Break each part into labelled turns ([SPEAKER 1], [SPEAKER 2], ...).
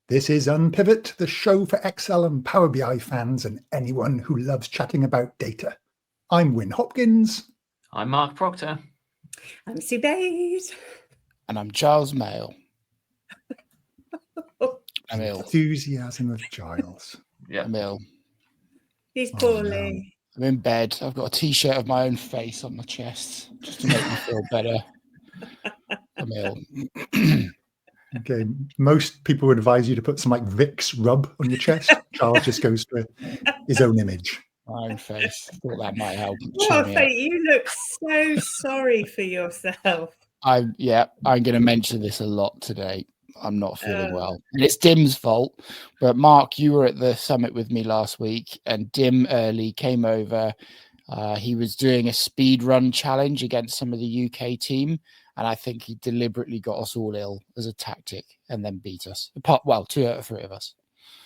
[SPEAKER 1] This is Unpivot, the show for Excel and Power BI fans and anyone who loves chatting about data. I'm Wyn Hopkins.
[SPEAKER 2] I'm Mark Proctor.
[SPEAKER 3] I'm Sue Bays.
[SPEAKER 4] And I'm Giles Mail. I'm ill.
[SPEAKER 1] Enthusiasm of Giles.
[SPEAKER 2] Yeah,
[SPEAKER 4] I'm ill.
[SPEAKER 3] He's poorly.
[SPEAKER 4] I'm in bed. I've got a T-shirt of my own face on my chest just to make me feel better. I'm ill.
[SPEAKER 1] Okay, most people would advise you to put some like Vicks rub on your chest. Giles just goes for his own image.
[SPEAKER 4] My own face. Thought that might help.
[SPEAKER 3] Oh, you look so sorry for yourself.
[SPEAKER 4] I'm going to mention this a lot today. I'm not feeling well. And it's Dim's fault. But Mark, you were at the summit with me last week, and Dim early came over. He was doing a speed run challenge against some of the UK team. And I think he deliberately got us all ill as a tactic and then beat us. Well, 2 out of 3 of us.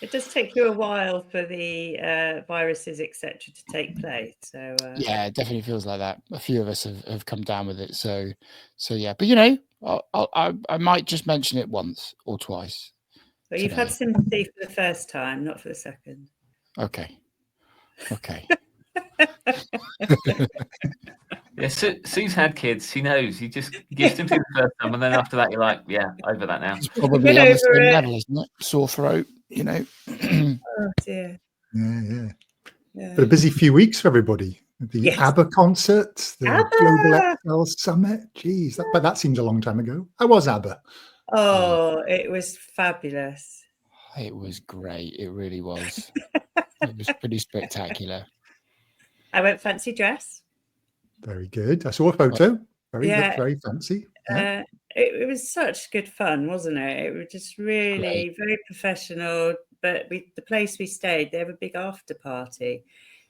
[SPEAKER 3] It does take you a while for the viruses, etc., to take place. So
[SPEAKER 4] yeah, it definitely feels like that. A few of us have come down with it. So yeah. But you know, I might just mention it once or twice.
[SPEAKER 3] But you've had sympathy for the first time, not for the second.
[SPEAKER 4] Okay.
[SPEAKER 2] Yeah. Sue's had kids. She knows. You just give sympathy the first time, and then after that, you're like, yeah, over that now.
[SPEAKER 4] It's probably on the same level, isn't it? Sore throat, you know.
[SPEAKER 3] Oh dear.
[SPEAKER 1] Yeah. But a busy few weeks for everybody. The ABBA concert, the Global Excel Summit. Geez, but that seems a long time ago. I was ABBA.
[SPEAKER 3] Oh, it was fabulous.
[SPEAKER 4] It was great. It really was. It was pretty spectacular.
[SPEAKER 3] I went fancy dress.
[SPEAKER 1] Very good. I saw a photo. Very fancy. Yeah.
[SPEAKER 3] It was such good fun, wasn't it? It was just really very professional. But the place we stayed, they have a big after party.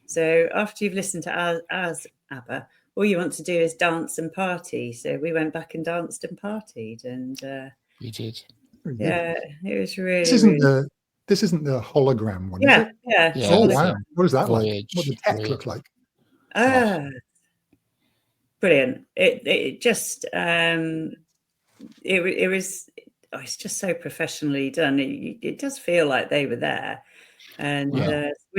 [SPEAKER 3] So after you've listened to as ABBA, all you want to do is dance and party. So we went back and danced and partied, and
[SPEAKER 4] you did.
[SPEAKER 3] Yeah, it was really.
[SPEAKER 1] This isn't the hologram one,
[SPEAKER 3] is
[SPEAKER 1] it?
[SPEAKER 3] Yeah.
[SPEAKER 1] Oh wow! What is that
[SPEAKER 4] Voyage.
[SPEAKER 1] like? What does the tech look like?
[SPEAKER 3] Brilliant! It just it was. Oh, it's just so professionally done. It does feel like they were there, and we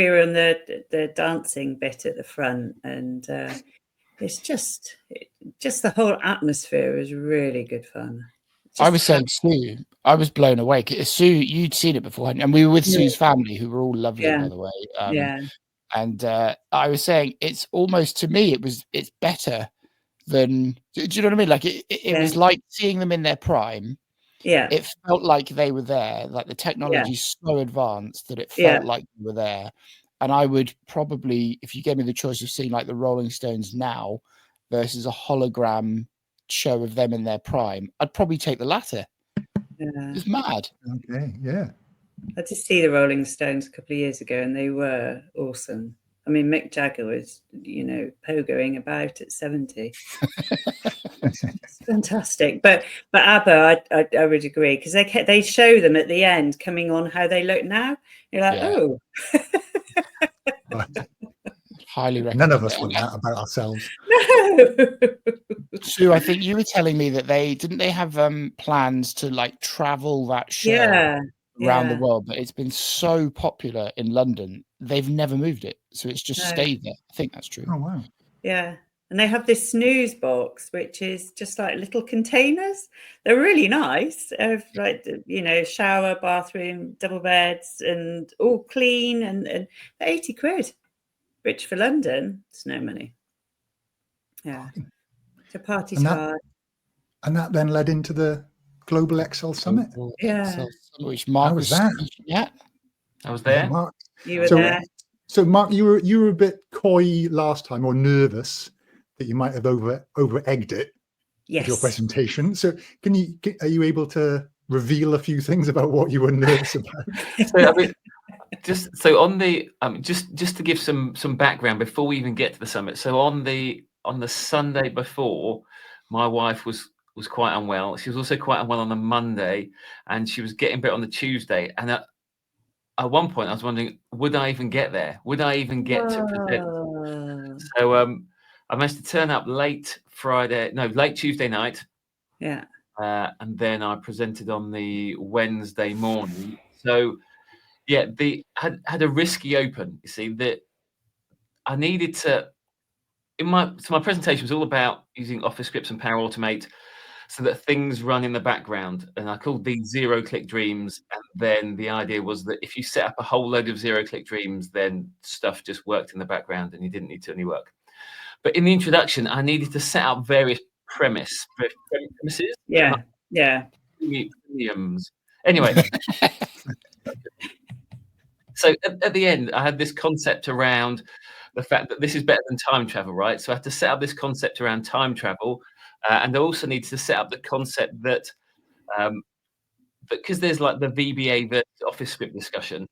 [SPEAKER 3] were on the dancing bit at the front, and it's just the whole atmosphere was really good fun.
[SPEAKER 4] I was saying, Sue, I was blown away. Sue, you'd seen it before, and we were with Sue's family, who were all lovely, by the way. And I was saying, it's almost, to me, it's better than. Do you know what I mean? Like it was like seeing them in their prime.
[SPEAKER 3] Yeah,
[SPEAKER 4] it felt like they were there. Like the technology is so advanced that it felt like they were there. And I would probably, if you gave me the choice of seeing like the Rolling Stones now versus a hologram show of them in their prime, I'd probably take the latter. It's mad.
[SPEAKER 1] Okay, yeah.
[SPEAKER 3] I did see the Rolling Stones a couple of years ago, and they were awesome. I mean, Mick Jagger was, pogoing about at 70. It's fantastic. But ABBA, I would agree, because they show them at the end coming on how they look now. You're like, oh.
[SPEAKER 4] Highly recommend.
[SPEAKER 1] None of us want that about ourselves.
[SPEAKER 3] No.
[SPEAKER 4] Sue, I think you were telling me that they have plans to like travel that show around the world, but it's been so popular in London, they've never moved it, so it's just stayed there. I think that's true.
[SPEAKER 1] Oh wow.
[SPEAKER 3] Yeah. And they have this snooze box, which is just like little containers. They're really nice. Like, shower, bathroom, double beds, and all clean, and 80 quid. Rich for London, it's no money. Yeah. The party's hard.
[SPEAKER 1] And that then led into the Global Excel Summit.
[SPEAKER 4] Which Mark was
[SPEAKER 1] that?
[SPEAKER 2] Yeah. I was there.
[SPEAKER 1] Mark.
[SPEAKER 3] You were there.
[SPEAKER 1] So Mark, you were a bit coy last time, or nervous that you might have over egged it with your presentation. So are you able to reveal a few things about what you were nervous about?
[SPEAKER 2] Just to give some background before we even get to the summit. So on the Sunday before, my wife was quite unwell. She was also quite unwell on the Monday, and she was getting better on the Tuesday. And at one point, I was wondering, would I even get there? Would I even get to present? So I managed to turn up late Tuesday night.
[SPEAKER 3] Yeah.
[SPEAKER 2] And then I presented on the Wednesday morning. So yeah, had a risky open. You see, that I needed to. My presentation was all about using Office scripts and Power Automate so that things run in the background. And I called these 0-click dreams. And then the idea was that if you set up a whole load of 0-click dreams, then stuff just worked in the background and you didn't need to do any work. But in the introduction, I needed to set up various premises.
[SPEAKER 3] Yeah.
[SPEAKER 2] Premiums. Anyway. So at the end, I had this concept around the fact that this is better than time travel, right? So I had to set up this concept around time travel. And I also need to set up the concept that, because there's like the VBA versus Office script discussion,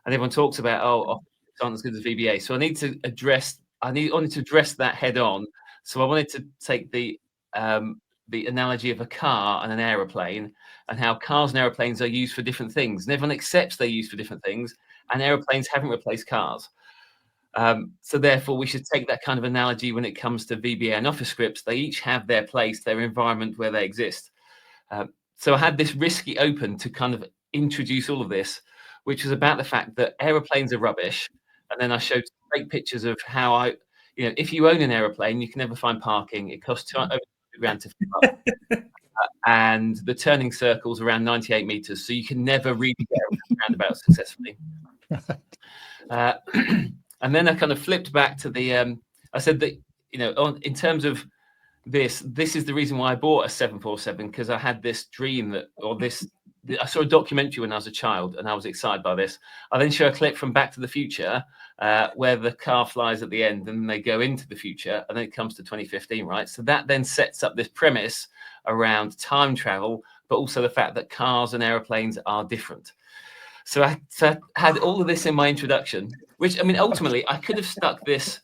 [SPEAKER 2] and everyone talks about, Office scripts aren't as good as VBA. So I need to address, I wanted to address that head on. So I wanted to take the analogy of a car and an aeroplane, and how cars and aeroplanes are used for different things. And everyone accepts they're used for different things, and aeroplanes haven't replaced cars. So therefore, we should take that kind of analogy when it comes to VBA and Office scripts. They each have their place, their environment where they exist. So I had this risky open to kind of introduce all of this, which was about the fact that aeroplanes are rubbish. And then I showed great pictures of how if you own an aeroplane, you can never find parking. It costs over $200,000 to fill up. And the turning circle's around 98 meters. So you can never really get around roundabout successfully. And then I kind of flipped back to the, I said that, in terms of this is the reason why I bought a 747, because I had this dream I saw a documentary when I was a child and I was excited by this. I then show a clip from Back to the Future where the car flies at the end and they go into the future, and then it comes to 2015, right? So that then sets up this premise around time travel, but also the fact that cars and airplanes are different. So I had all of this in my introduction, which, I mean, ultimately, I could have put this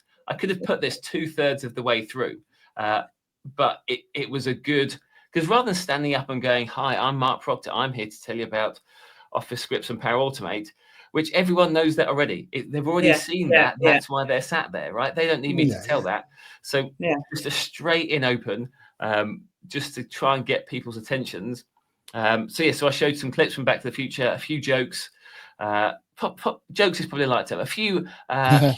[SPEAKER 2] 2/3 of the way through. But it was a good, because rather than standing up and going, "Hi, I'm Mark Proctor. I'm here to tell you about Office scripts and Power Automate," which everyone knows that already. They've already seen that. That's why they're sat there, right? They don't need me to tell that. So just a straight in open, just to try and get people's attentions. So I showed some clips from Back to the Future, a few jokes. Jokes is probably like a few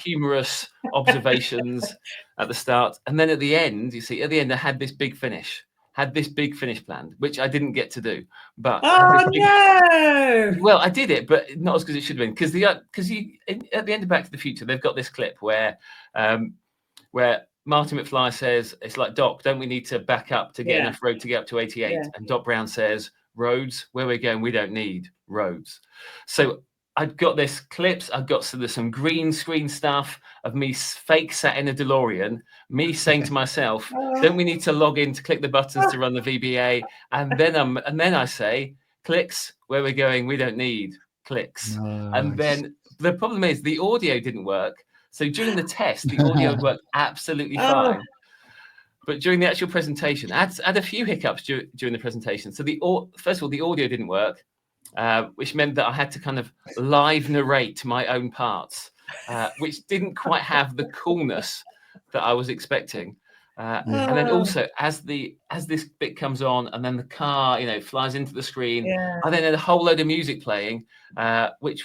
[SPEAKER 2] humorous observations at the start, and then at the end, I had this big finish. Planned, which I didn't get to do. But
[SPEAKER 3] no!
[SPEAKER 2] Well, I did it, but not as good as it should have been, because at the end of Back to the Future, they've got this clip where Marty McFly says, "It's like, Doc, don't we need to back up to get enough road to get up to 88?" And Doc Brown says, "Roads, where we're going, we don't need roads." So I'd got this clips. I've got some green screen stuff of me fake sat in a DeLorean, me saying to myself, "Don't we need to log in to click the buttons to run the VBA?" And then I say, "Clicks, where we're going, we don't need clicks." Nice. And then the problem is the audio didn't work. So during the test, the audio worked absolutely fine. But during the actual presentation, I had a few hiccups during the presentation. So first of all, the audio didn't work, which meant that I had to kind of live narrate my own parts, which didn't quite have the coolness that I was expecting. And then also, as this bit comes on, and then the car, flies into the screen, I then had a whole load of music playing, which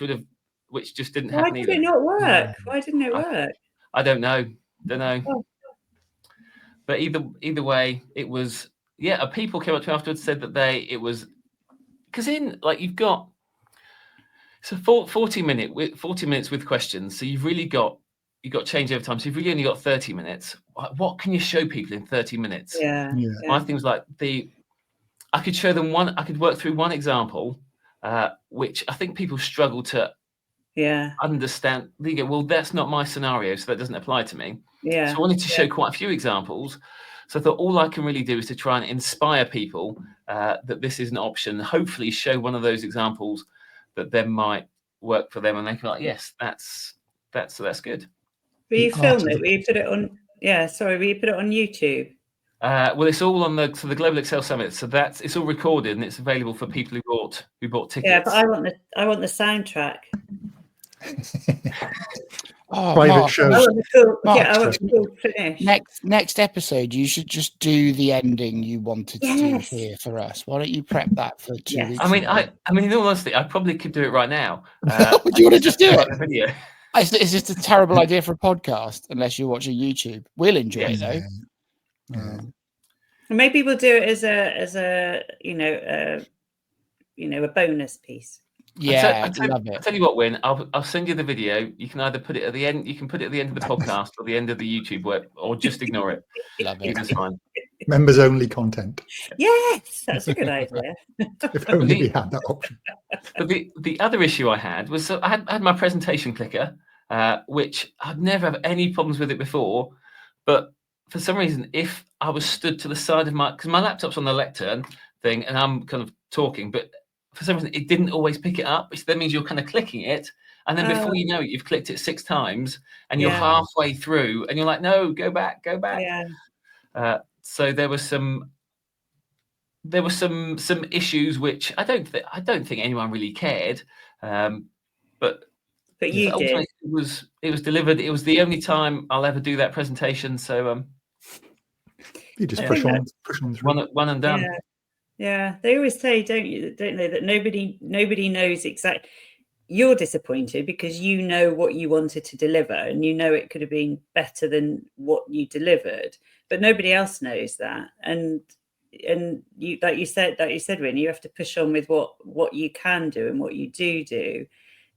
[SPEAKER 2] just didn't happen.
[SPEAKER 3] Why did it not work? Why didn't it work?
[SPEAKER 2] I don't know. But either way, it was, people came up to me afterwards, said that it was, because you've got, so 40 minutes with questions. So you've change over time. So you've really only got 30 minutes. What can you show people in 30 minutes? My thing was I could show them I could work through one example, which I think people struggle to understand. They go, well, that's not my scenario, so that doesn't apply to me. So I wanted to show quite a few examples. So I thought all I can really do is to try and inspire people that this is an option. Hopefully show one of those examples that then might work for them, and they can be like, yes, that's good.
[SPEAKER 3] Will you film it? Will you put it on? Will you put it on YouTube?
[SPEAKER 2] Well, it's all on the Global Excel Summit, so it's all recorded and it's available for people who bought tickets.
[SPEAKER 3] Yeah, but I want the soundtrack.
[SPEAKER 1] private
[SPEAKER 4] Mark,
[SPEAKER 1] show.
[SPEAKER 3] Finish.
[SPEAKER 4] Next episode, you should just do the ending you wanted to do here for us. Why don't you prep that for 2 weeks?
[SPEAKER 2] I mean, in all honesty, I probably could do it right now.
[SPEAKER 4] Would you want to just do it?
[SPEAKER 2] The video.
[SPEAKER 4] It's just a terrible idea for a podcast unless you're watching YouTube. We'll enjoy it though.
[SPEAKER 3] Maybe we'll do it as a a bonus piece.
[SPEAKER 4] Yeah, love it.
[SPEAKER 2] I'll tell you what, Win. I'll send you the video. You can either put it at the end. You can put it at the end of the podcast or the end of the YouTube web, or just ignore it.
[SPEAKER 4] Love it.
[SPEAKER 2] It's fine.
[SPEAKER 1] Members only content.
[SPEAKER 3] Yes, that's a good idea.
[SPEAKER 1] If only we had that option.
[SPEAKER 2] But the other issue I had was I had my presentation clicker, which I'd never had any problems with it before, but for some reason, if I was stood to the side of because my laptop's on the lectern thing, and I'm kind of talking, but for some reason, it didn't always pick it up, which then means you're kind of clicking it. And then before you know it, you've clicked it 6 times and you're halfway through and you're like, no, go back. Yeah. So there were some issues which I don't think anyone really cared. But
[SPEAKER 3] you did.
[SPEAKER 2] It was delivered. It was the only time I'll ever do that presentation. So
[SPEAKER 1] you just push on through.
[SPEAKER 2] One and done.
[SPEAKER 3] Yeah, they always say, don't they, that nobody knows exactly. You're disappointed because you know what you wanted to deliver, and you know it could have been better than what you delivered, but nobody else knows that. And you, like you said, Win, you have to push on with what you can do and what you do,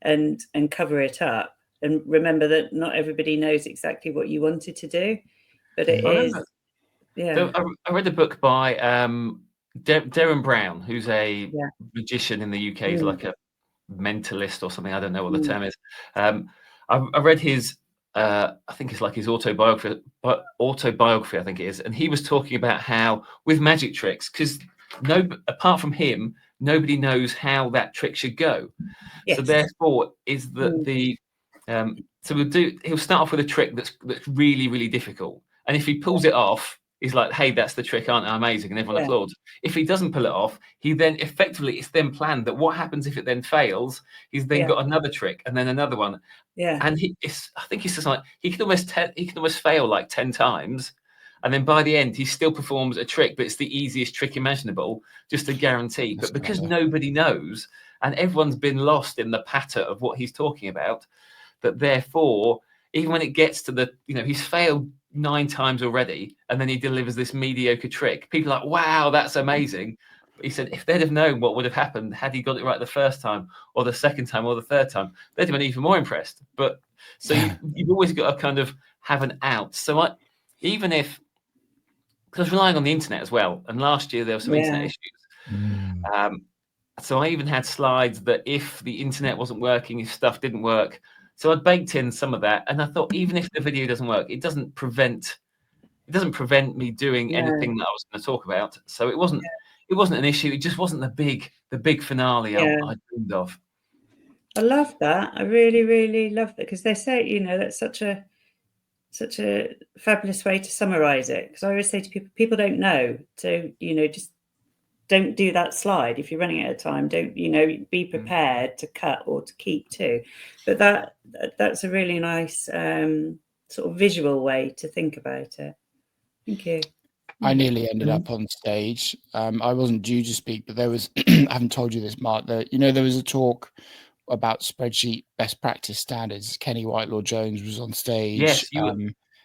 [SPEAKER 3] and cover it up. And remember that not everybody knows exactly what you wanted to do, but it is. Yeah.
[SPEAKER 2] So I read a book by Derren Brown, who's a magician in the UK. He's like a mentalist or something. I don't know what the term is. I read his, I think it's like his autobiography, I think it is. And he was talking about how with magic tricks, because apart from him, nobody knows how that trick should go. Yes. So therefore is that he'll start off with a trick that's really, really difficult. And if he pulls it off, he's like, hey, that's the trick, aren't I? Amazing. And everyone applauds. If he doesn't pull it off, he then effectively, it's then planned that what happens if it then fails, he's then got another trick and then another one. Yeah. And I think it's just like, he can almost fail like 10 times. And then by the end, he still performs a trick, but it's the easiest trick imaginable, just to guarantee. But because nobody knows, and everyone's been lost in the patter of what he's talking about, that therefore, even when it gets to he's failed 9 times already, and then he delivers this mediocre trick. People are like, wow, that's amazing. But he said if they'd have known what would have happened had he got it right the first time or the second time or the third time, they'd have been even more impressed. But so you've always got to kind of have an out. So even if, because I was relying on the internet as well, and last year there were some internet issues. So I even had slides that if the internet wasn't working, if stuff didn't work, so I baked in some of that, and I thought even if the video doesn't work, it doesn't prevent me doing anything that I was going to talk about. So it wasn't an issue. It just wasn't the big finale I dreamed of.
[SPEAKER 3] I love that. I really, really love that, because they say that's such a fabulous way to summarize it. Because I always say to people don't know, so just don't do that slide if you're running out of time. Don't be prepared to cut or to keep too. But that's a really nice sort of visual way to think about it. Thank you.
[SPEAKER 4] I nearly ended up on stage. I wasn't due to speak, but there was I haven't told you this, Mark, there was a talk about spreadsheet best practice standards. Kenny Whitelaw Jones was on stage.
[SPEAKER 2] Yes,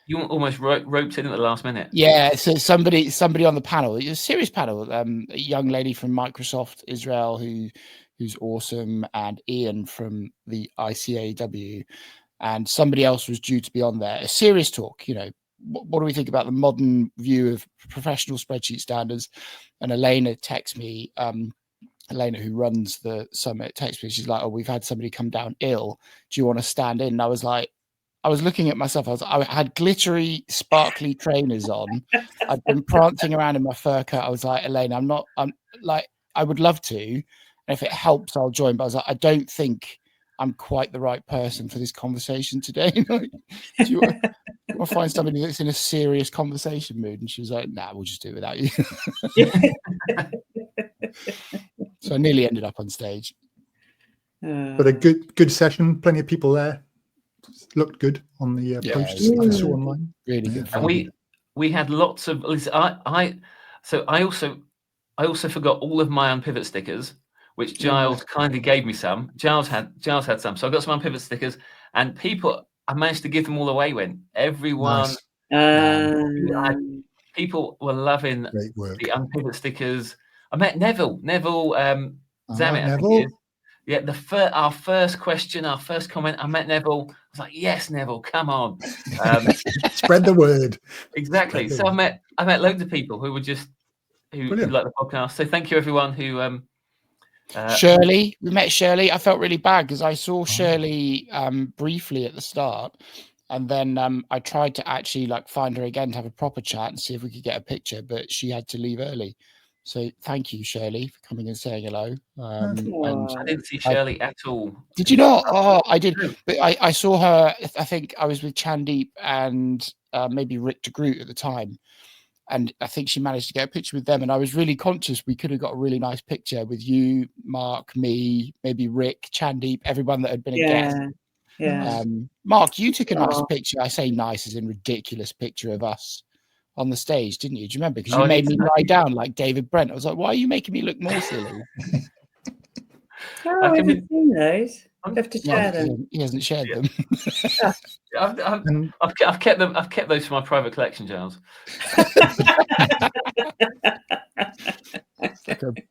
[SPEAKER 2] you almost roped in at the last minute.
[SPEAKER 4] Yeah, so somebody on the panel, a serious panel, a young lady from Microsoft Israel who's awesome, and Ian from the ICAW, and somebody else was due to be on there. A serious talk, what do we think about the modern view of professional spreadsheet standards? And Elena texts me, Elena, who runs the summit, texts me. She's like, "Oh, we've had somebody come down ill. Do you want to stand in?" And I was like, I was looking at myself. I had glittery, sparkly trainers on. I'd been prancing around in my fur coat. I was like, Elena, I'm like, I would love to. And if it helps, I'll join. But I was like, I don't think I'm quite the right person for this conversation today. Do you want to find somebody that's in a serious conversation mood? And she was like, nah, we'll just do it without you. So I nearly ended up on stage.
[SPEAKER 1] But a good session, plenty of people there. looked good on the
[SPEAKER 4] Yeah,
[SPEAKER 1] posts that I saw online.
[SPEAKER 4] Really good.
[SPEAKER 2] And we had lots of. I also forgot all of my Unpivot stickers, which Giles kindly gave me some. Giles had some, so I got some Unpivot stickers, and I managed to give them all away. When everyone,
[SPEAKER 1] Nice.
[SPEAKER 2] people were loving
[SPEAKER 1] Great work.
[SPEAKER 2] the Unpivot stickers. I met Neville Zammit, I think
[SPEAKER 1] Neville.
[SPEAKER 2] it is. Yeah, our first question, our first comment, I met Neville. I was like, yes, Neville, come on.
[SPEAKER 1] Spread the word.
[SPEAKER 2] Exactly. So I met loads of people who were just who like the podcast. So thank you everyone who
[SPEAKER 4] Shirley, we met Shirley. I felt really bad because I saw Shirley briefly at the start, and then I tried to actually find her again to have a proper chat and see if we could get a picture, but she had to leave early. So thank you, Shirley, for coming and saying hello.
[SPEAKER 2] And I didn't see Shirley at all.
[SPEAKER 4] Did you not? Oh, I did. But I saw her. I think I was with Chandeep and maybe Rick de Groot at the time. And I think she managed to get a picture with them. And I was really conscious we could have got a really nice picture with you, Mark, me, maybe Rick, Chandeep, everyone that had been a guest.
[SPEAKER 3] Yeah.
[SPEAKER 4] Mark, you took a nice picture. I say nice as in ridiculous picture of us on the stage, didn't you? Do you remember? Because you made me lie down like David Brent. I was like, why are you making me look more silly?
[SPEAKER 3] I haven't seen those. I have to share them.
[SPEAKER 4] He hasn't shared them.
[SPEAKER 2] I've kept them. I've kept those for my private collection, Giles.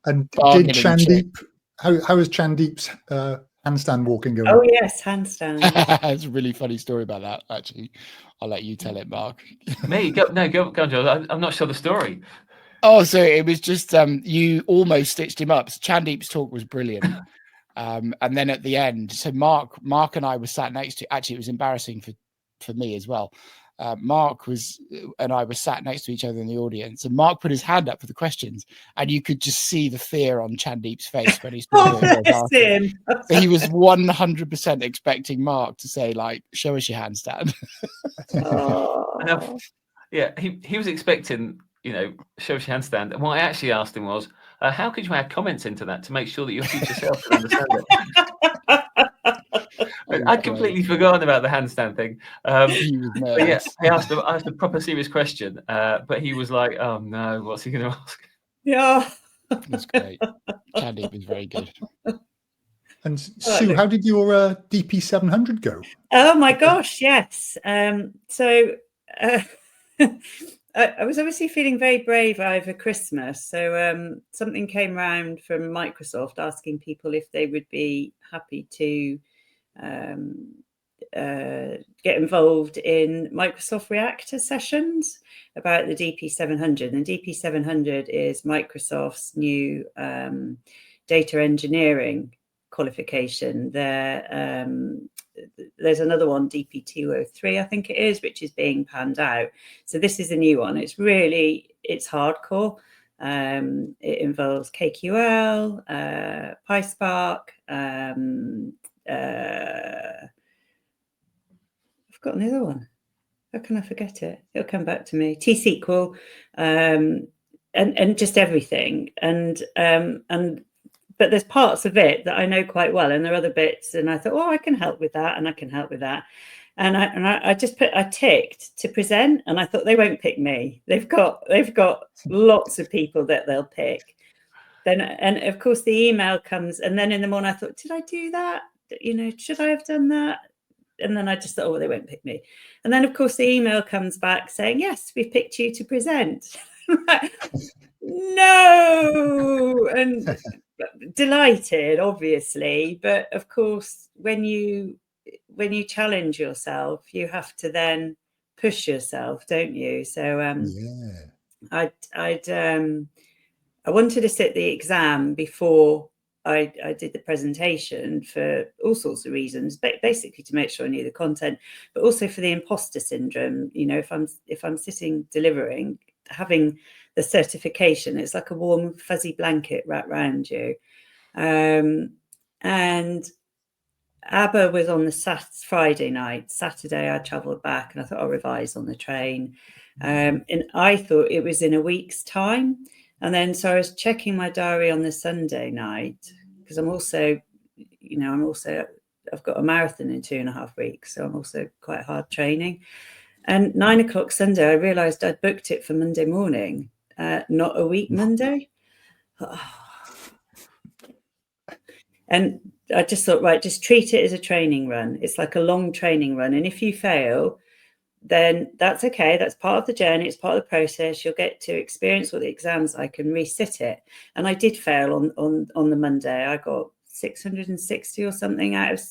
[SPEAKER 1] And did Chandeep? How is Chandeep's handstand walking going?
[SPEAKER 3] Oh yes, handstand.
[SPEAKER 4] It's a really funny story about that. Actually, I'll let you tell it, Mark.
[SPEAKER 2] Me? Go on, Giles. I'm not sure the story.
[SPEAKER 4] Oh, so it was just you almost stitched him up. So Chandeep's talk was brilliant. And then at the end, so Mark and I were sat next to. Actually, it was embarrassing for me as well. Mark and I were sat next to each other in the audience, and Mark put his hand up for the questions, and you could just see the fear on Chandeep's face when he started. So he was 100% expecting Mark to say, "Show us your handstand."
[SPEAKER 2] Yeah, he was expecting, show us your handstand. And what I actually asked him was, how could you add comments into that to make sure that your future self can understand it? I'd completely forgotten about the handstand thing. I asked a proper serious question, but he was like, "Oh no, what's he going to ask?"
[SPEAKER 3] Yeah,
[SPEAKER 4] that's great. Chandeep is very good.
[SPEAKER 1] And Sue, how did your DP 700 go?
[SPEAKER 3] Oh my gosh, yes. I was obviously feeling very brave over Christmas. So something came round from Microsoft asking people if they would be happy to get involved in Microsoft Reactor sessions about the DP 700. And DP 700 is Microsoft's new data engineering qualification. There's another one, DP 203, I think it is, which is being panned out. So this is a new one. It's hardcore. It involves KQL, PySpark, I've got another one. How can I forget it? It'll come back to me. T-SQL, and just everything. But there's parts of it that I know quite well, and there are other bits, and I thought, I can help with that, and I can help with that. And I ticked to present, and I thought they won't pick me. They've got lots of people that they'll pick. Then, and of course the email comes, and then in the morning I thought, did I do that? Should I have done that? And then I just thought, they won't pick me. And then of course the email comes back saying, yes, we've picked you to present. No, and delighted, obviously, but of course when you challenge yourself, you have to then push yourself, don't you? So I wanted to sit the exam before I did the presentation for all sorts of reasons, but basically to make sure I knew the content, but also for the imposter syndrome. If I'm sitting delivering, having the certification, it's like a warm fuzzy blanket wrapped around you. And ABBA was on the Friday night. Saturday I travelled back, and I thought I'll revise on the train. And I thought it was in a week's time. And then so I was checking my diary on the Sunday night, because I'm also I've got a marathon in 2.5 weeks, so I'm also quite hard training. And 9 o'clock Sunday, I realised I'd booked it for Monday morning, not a week Monday. And I just thought, right, just treat it as a training run. It's like a long training run. And if you fail, then that's okay. That's part of the journey. It's part of the process. You'll get to experience what the exam's like and resit it. And I did fail on the Monday. I got 660 or something out of,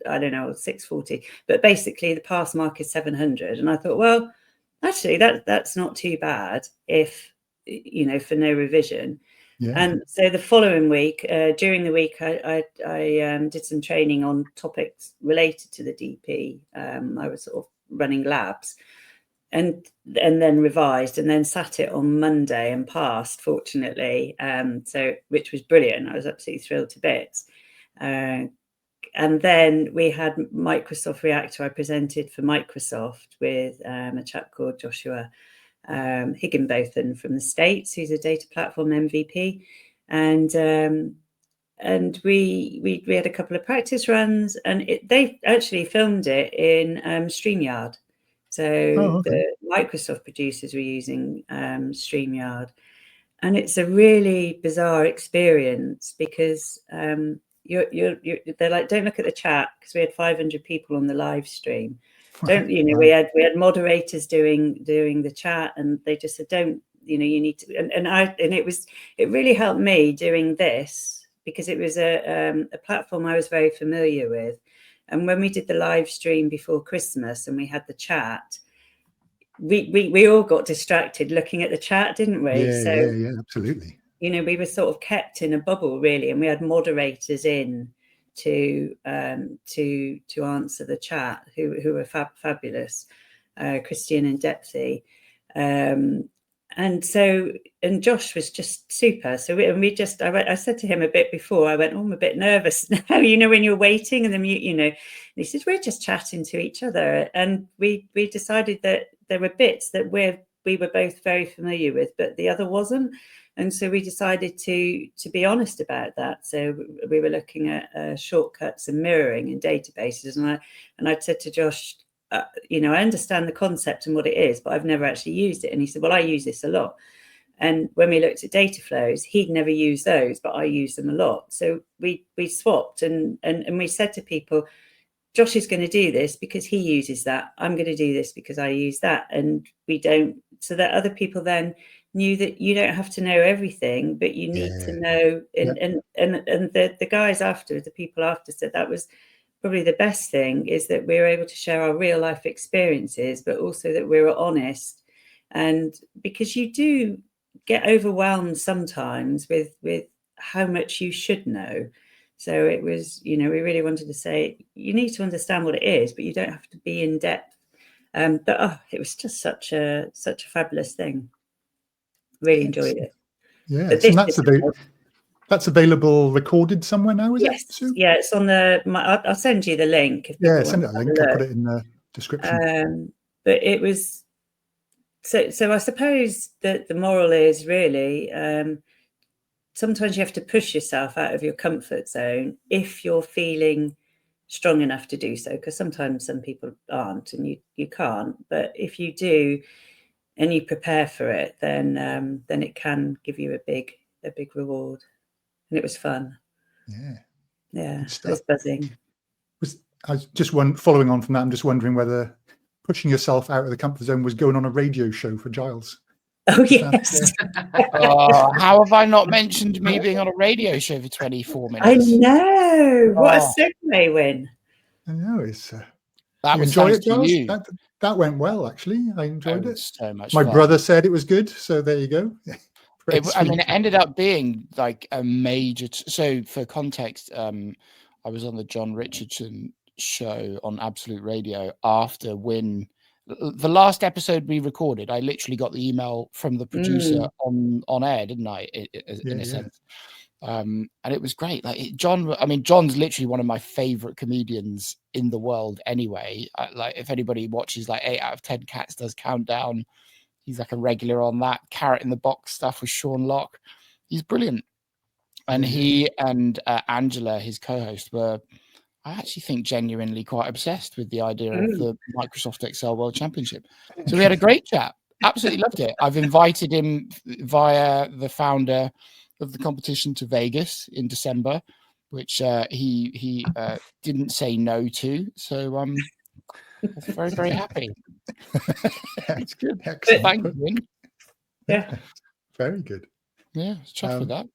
[SPEAKER 3] I don't know, 640. But basically the pass mark is 700. And I thought, well, actually, that's not too bad if, you know, for no revision.
[SPEAKER 1] Yeah.
[SPEAKER 3] And so the following week, during the week, I did some training on topics related to the DP. I was sort of running labs and then revised and then sat it on Monday and passed, fortunately. So which was brilliant. I was absolutely thrilled to bits. And then we had Microsoft Reactor. I presented for Microsoft with a chap called Joshua Higginbotham from the States, who's a data platform MVP, and we had a couple of practice runs, and they actually filmed it in StreamYard. So the Microsoft producers were using StreamYard, and it's a really bizarre experience because they're like, don't look at the chat, because we had 500 people on the live stream. Don't, you know, we had moderators doing the chat, and they just said, don't, you know, you need to, and it really helped me doing this, because it was a platform I was very familiar with. And when we did the live stream before Christmas and we had the chat, we all got distracted looking at the chat, didn't we?
[SPEAKER 1] Yeah, absolutely.
[SPEAKER 3] You know, we were sort of kept in a bubble, really, and we had moderators in to answer the chat who were fabulous, Christian and Depthy, and Josh was just super. So I said to him a bit before, I went, oh, I'm a bit nervous now, you know, when you're waiting, and then you know, and he said, we're just chatting to each other, and we decided that there were bits that we were both very familiar with, but the other wasn't. And so we decided to be honest about that. So we were looking at shortcuts and mirroring in databases. And I said to Josh, you know, I understand the concept and what it is, but I've never actually used it. And he said, well, I use this a lot. And when we looked at data flows, he'd never used those, but I use them a lot. So we swapped and we said to people, Josh is going to do this because he uses that. I'm going to do this because I use that. And we don't, so that other people then knew that you don't have to know everything, but you need to know. And the guys after, the people after, said that was probably the best thing, is that we were able to share our real life experiences, but also that we were honest. And because you do get overwhelmed sometimes with how much you should know. So it was, you know, we really wanted to say, you need to understand what it is, but you don't have to be in depth. But it was just such a fabulous thing. Really enjoyed it.
[SPEAKER 1] Yeah, and that's available recorded somewhere now, is it? Sue?
[SPEAKER 3] Yeah, it's on I'll send you the link.
[SPEAKER 1] Send it a link. I'll put it in the description.
[SPEAKER 3] But it was so I suppose that the moral is really sometimes you have to push yourself out of your comfort zone if you're feeling strong enough to do so, because sometimes some people aren't and you can't. But if you do and you prepare for it, then it can give you a big reward. And it was fun. Yeah, it was buzzing.
[SPEAKER 1] I was just following on from that, I'm just wondering whether pushing yourself out of the comfort zone was going on a radio show for Giles.
[SPEAKER 3] Oh, yes.
[SPEAKER 4] How have I not mentioned me being on a radio show for 24 minutes?
[SPEAKER 3] I know. What a segue, Win.
[SPEAKER 1] I know.
[SPEAKER 4] That
[SPEAKER 1] you
[SPEAKER 4] was
[SPEAKER 1] enjoy
[SPEAKER 4] thanks
[SPEAKER 1] it, Giles?
[SPEAKER 4] to you.
[SPEAKER 1] That went well, actually. I enjoyed it.
[SPEAKER 4] So much
[SPEAKER 1] My
[SPEAKER 4] fun.
[SPEAKER 1] brother said it was good, so there you go.
[SPEAKER 4] It ended up being like a major. So for context, I was on the John Richardson show on Absolute Radio after Win. The last episode we recorded, I literally got the email from the producer on air, didn't I? In a sense. And it was great. Like John's literally one of my favorite comedians in the world anyway. Like if anybody watches like 8 out of 10 Cats Does Countdown, he's like a regular on that. Carrot in the Box stuff with Sean Locke. He's brilliant. And he and Angela, his co-host, were I actually think genuinely quite obsessed with the idea of the Microsoft Excel World Championship. So we had a great chat. Absolutely loved it. I've invited him via the founder of the competition to Vegas in December, which he didn't say no to. So I was very, very happy.
[SPEAKER 1] It's good.
[SPEAKER 4] Excellent. Thank you.
[SPEAKER 3] Yeah.
[SPEAKER 1] Very good.
[SPEAKER 4] Yeah, chuffed with that.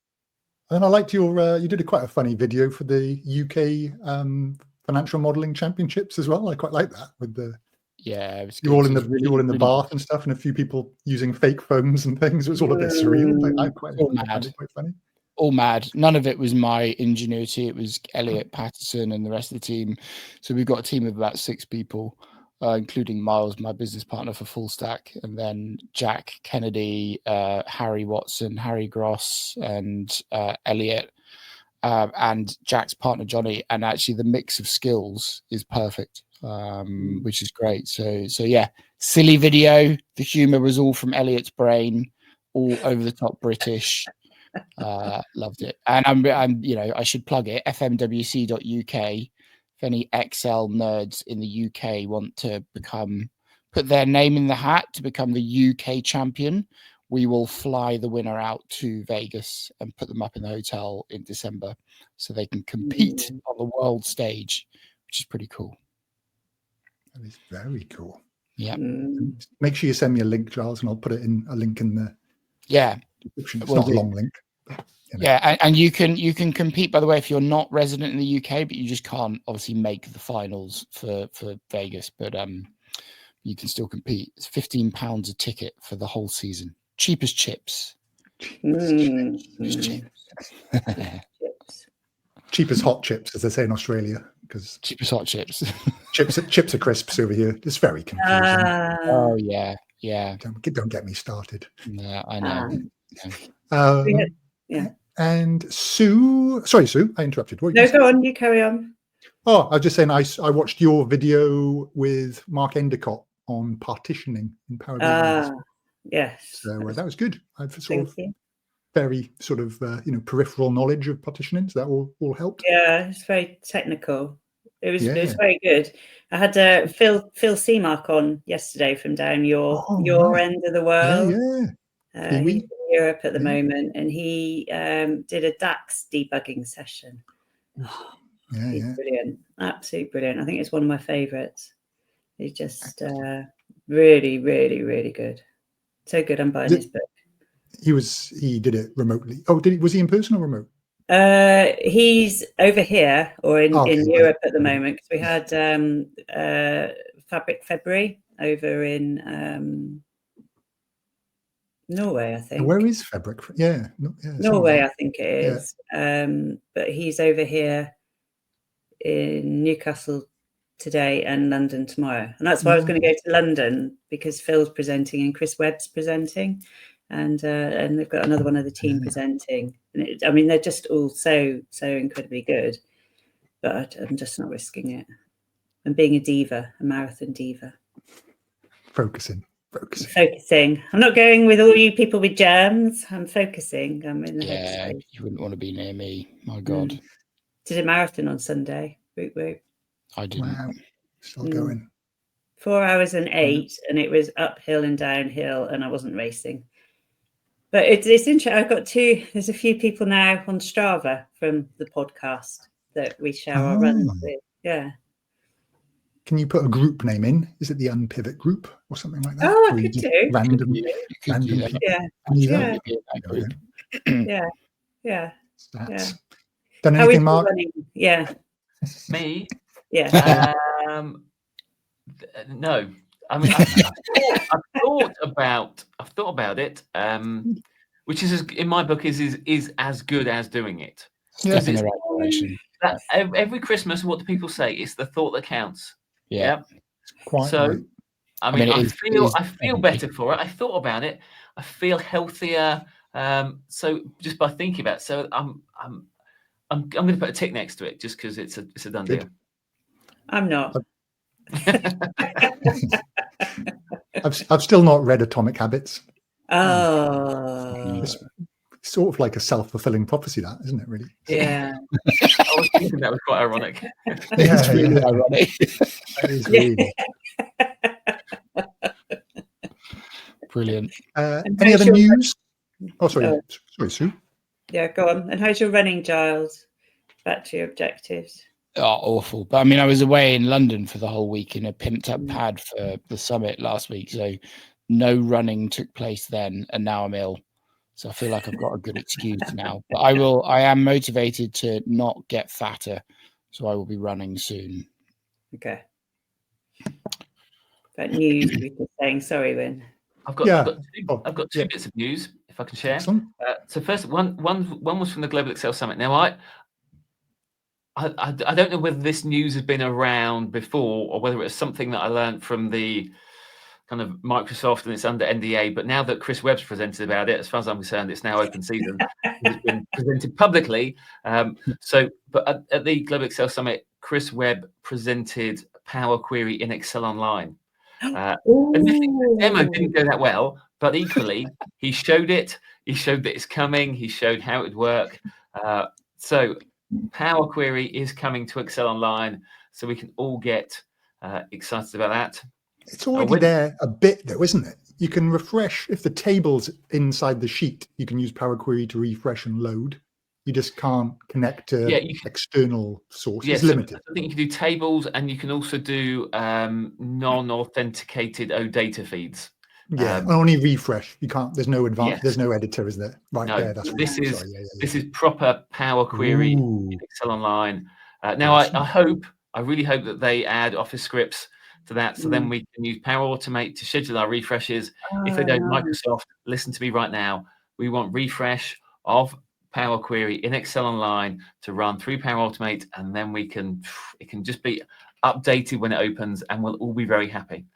[SPEAKER 1] And I liked your, you did quite a funny video for the UK financial modelling championships as well. I quite like that with the,
[SPEAKER 4] it was
[SPEAKER 1] you're all in the bath and stuff, and a few people using fake phones and things. It was all a bit surreal. I quite found it quite funny.
[SPEAKER 4] All mad. None of it was my ingenuity. It was Elliot Patterson and the rest of the team. So we've got a team of about 6 people, including Miles, my business partner for Full Stack, and then Jack Kennedy, Harry Watson, Harry Gross, and Elliot, and Jack's partner Johnny. And actually, the mix of skills is perfect, which is great. So yeah, silly video. The humour was all from Elliot's brain, all over the top British. Loved it. And I'm I should plug it, fmwc.uk. If any Excel nerds in the UK want to put their name in the hat to become the UK champion, we will fly the winner out to Vegas and put them up in the hotel in December so they can compete on the world stage, which is pretty cool.
[SPEAKER 1] That is very cool.
[SPEAKER 4] Yeah.
[SPEAKER 1] Make sure you send me a link, Giles, and I'll put a link in the description. It's not a long link.
[SPEAKER 4] Yeah, and you can compete, by the way, if you're not resident in the UK, but you just can't obviously make the finals for Vegas, but you can still compete. It's £15 a ticket for the whole season. Cheap as chips.
[SPEAKER 1] Cheap as hot chips, as they say in Australia, because
[SPEAKER 4] cheap as hot chips.
[SPEAKER 1] chips are crisps over here. It's very confusing.
[SPEAKER 4] Oh yeah.
[SPEAKER 1] Don't get me started.
[SPEAKER 4] Yeah, I know.
[SPEAKER 3] Yeah.
[SPEAKER 1] And Sue, sorry, Sue, I interrupted.
[SPEAKER 3] No, go on, you carry on.
[SPEAKER 1] Oh, I was just saying, I watched your video with Mark Endicott on partitioning in Power BI.
[SPEAKER 3] Yes.
[SPEAKER 1] So that was good. I've very peripheral knowledge of partitioning, so that all helped.
[SPEAKER 3] Yeah, it's very technical. It was very good. I had Phil Seamark on yesterday from down your end of the world. He's in Europe at the moment, and he did a DAX debugging session. He's brilliant, absolutely brilliant. I think it's one of my favourites. He's just really, really, really good. So good. I'm buying his book. He did it remotely. Oh, was he in person or remote? He's over here or in Europe at the moment, because we had Fabric February over in Norway, I think.
[SPEAKER 1] Where is Fabric?
[SPEAKER 3] Norway, I think it is. But he's over here in Newcastle today and London tomorrow. And that's why I was going to go to London, because Phil's presenting and Chris Webb's presenting. And they've got another one of the team presenting. And they're just all so incredibly good. But I'm just not risking it. I'm being a marathon diva.
[SPEAKER 1] Focusing.
[SPEAKER 3] I'm not going with all you people with germs. I'm focusing. I'm in the
[SPEAKER 4] headspace. You wouldn't want to be near me. My God.
[SPEAKER 3] Did a marathon on Sunday. Whoop.
[SPEAKER 4] I didn't.
[SPEAKER 1] Wow. Still going.
[SPEAKER 3] 4 hours and 8, and it was uphill and downhill, and I wasn't racing. But it's interesting. I've got there's a few people now on Strava from the podcast that we share our runs with. Yeah.
[SPEAKER 1] Can you put a group name in? Is it the Unpivot group or something like that?
[SPEAKER 3] Oh, I could do.
[SPEAKER 1] Random
[SPEAKER 3] Yeah.
[SPEAKER 1] Stats. Done anything, Mark?
[SPEAKER 3] Yeah.
[SPEAKER 2] Me?
[SPEAKER 3] Yeah.
[SPEAKER 2] No. I've thought about it, which is, in my book, is as good as doing it.
[SPEAKER 4] Step in the right direction.
[SPEAKER 2] Every Christmas, what do people say? It's the thought that counts.
[SPEAKER 1] Yeah.
[SPEAKER 2] Quite so, right. I feel better for it. I thought about it. I feel healthier. So just by thinking about it, so I'm going to put a tick next to it just because it's a done deal.
[SPEAKER 3] I'm not.
[SPEAKER 1] I've still not read Atomic Habits.
[SPEAKER 3] Oh.
[SPEAKER 1] sort of like a self-fulfilling prophecy, that, isn't it, really?
[SPEAKER 3] Yeah.
[SPEAKER 2] I was thinking that was quite ironic.
[SPEAKER 4] It's really ironic.
[SPEAKER 1] That is really.
[SPEAKER 4] Brilliant.
[SPEAKER 1] Any other news? Oh, sorry.
[SPEAKER 3] Oh.
[SPEAKER 1] Sorry, Sue.
[SPEAKER 3] Yeah, go on. And how's your running, Giles? Back to your objectives.
[SPEAKER 4] Oh, awful. But I mean, I was away in London for the whole week in a pimped up pad for the summit last week. So no running took place then. And now I'm ill. So I feel like I've got a good excuse now. But I am motivated to not get fatter. So I will be running soon.
[SPEAKER 3] Okay. That news we were saying. Sorry, Wyn.
[SPEAKER 2] I've got two bits of news, if I can share. So first, one was from the Global Excel Summit. Now, I don't know whether this news has been around before or whether it's something that I learned from the kind of Microsoft and it's under NDA. But now that Chris Webb's presented about it, as far as I'm concerned, it's now open season. It's been presented publicly. But at the Global Excel Summit, Chris Webb presented Power Query in Excel Online. The demo didn't go that well, but equally he showed it. He showed that it's coming. He showed how it would work. So Power Query is coming to Excel Online, so we can all get excited about that.
[SPEAKER 1] It's already there a bit, though, isn't it? You can refresh if the table's inside the sheet. You can use Power Query to refresh and load. You just can't connect to external sources.
[SPEAKER 2] Yeah,
[SPEAKER 1] it's limited.
[SPEAKER 2] I think you can do tables, and you can also do non-authenticated OData feeds.
[SPEAKER 1] Yeah, only refresh. You can't. There's no advanced. Yes. There's no editor, is there? Right
[SPEAKER 2] no,
[SPEAKER 1] there. That's
[SPEAKER 2] this is this is proper Power Query in Excel Online. Now, I really hope that they add Office scripts to that, so then we can use Power Automate to schedule our refreshes. If they don't, Microsoft, listen to me right now. We want refresh of Power Query in Excel Online to run through Power Automate, and then it can just be updated when it opens, and we'll all be very happy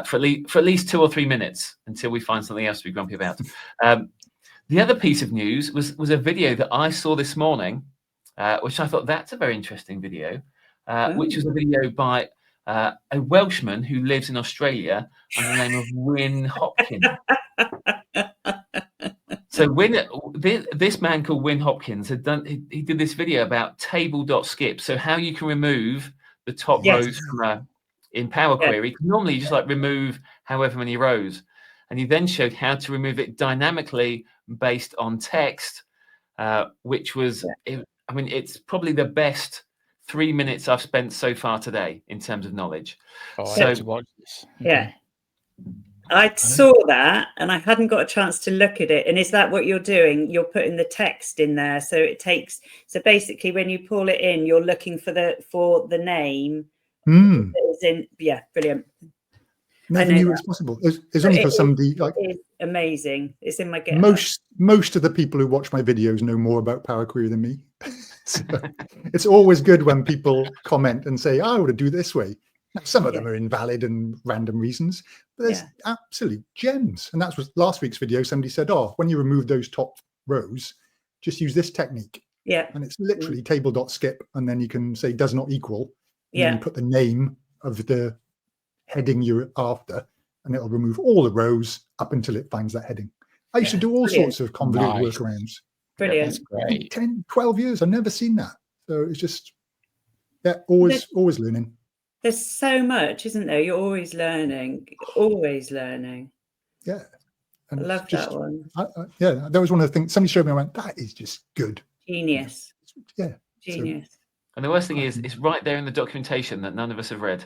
[SPEAKER 2] for at least 2 or 3 minutes until we find something else to be grumpy about. The other piece of news was a video that I saw this morning, which I thought that's a very interesting video, which was a video by a Welshman who lives in Australia under the name of Wyn Hopkins. So this man called Wyn Hopkins he did this video about Table.Skip. So how you can remove the top rows from in Power Query. Normally you just remove however many rows, and he then showed how to remove it dynamically based on text, which was it's probably the best 3 minutes I've spent so far today in terms of knowledge.
[SPEAKER 4] I have to watch this.
[SPEAKER 3] Yeah. I saw that and I hadn't got a chance to look at it. And is that what you're doing? You're putting the text in there. So basically when you pull it in, you're looking for the name. Brilliant.
[SPEAKER 1] Never knew it was possible. It's only because somebody
[SPEAKER 3] it's amazing. It's in my get.
[SPEAKER 1] Most of the people who watch my videos know more about Power Query than me. So it's always good when people comment and say, I would do this way. Some of them are invalid and random reasons, but there's absolute gems. And that's what last week's video. Somebody said, when you remove those top rows, just use this technique.
[SPEAKER 3] Yeah.
[SPEAKER 1] And it's literally Table.Skip. And then you can say does not equal. And then you put the name of the heading you're after, and it'll remove all the rows up until it finds that heading. I used to do all sorts of convoluted workarounds.
[SPEAKER 3] Brilliant.
[SPEAKER 4] That's great.
[SPEAKER 1] 10, 12 years. I've never seen that. So it's just, always learning.
[SPEAKER 3] There's so much, isn't there? You're always learning.
[SPEAKER 1] Yeah. And
[SPEAKER 3] I love that one.
[SPEAKER 1] That was one of the things somebody showed me. I went, that is just good.
[SPEAKER 3] Genius.
[SPEAKER 1] Yeah.
[SPEAKER 3] Genius.
[SPEAKER 2] And the worst thing is, it's right there in the documentation that none of us have read.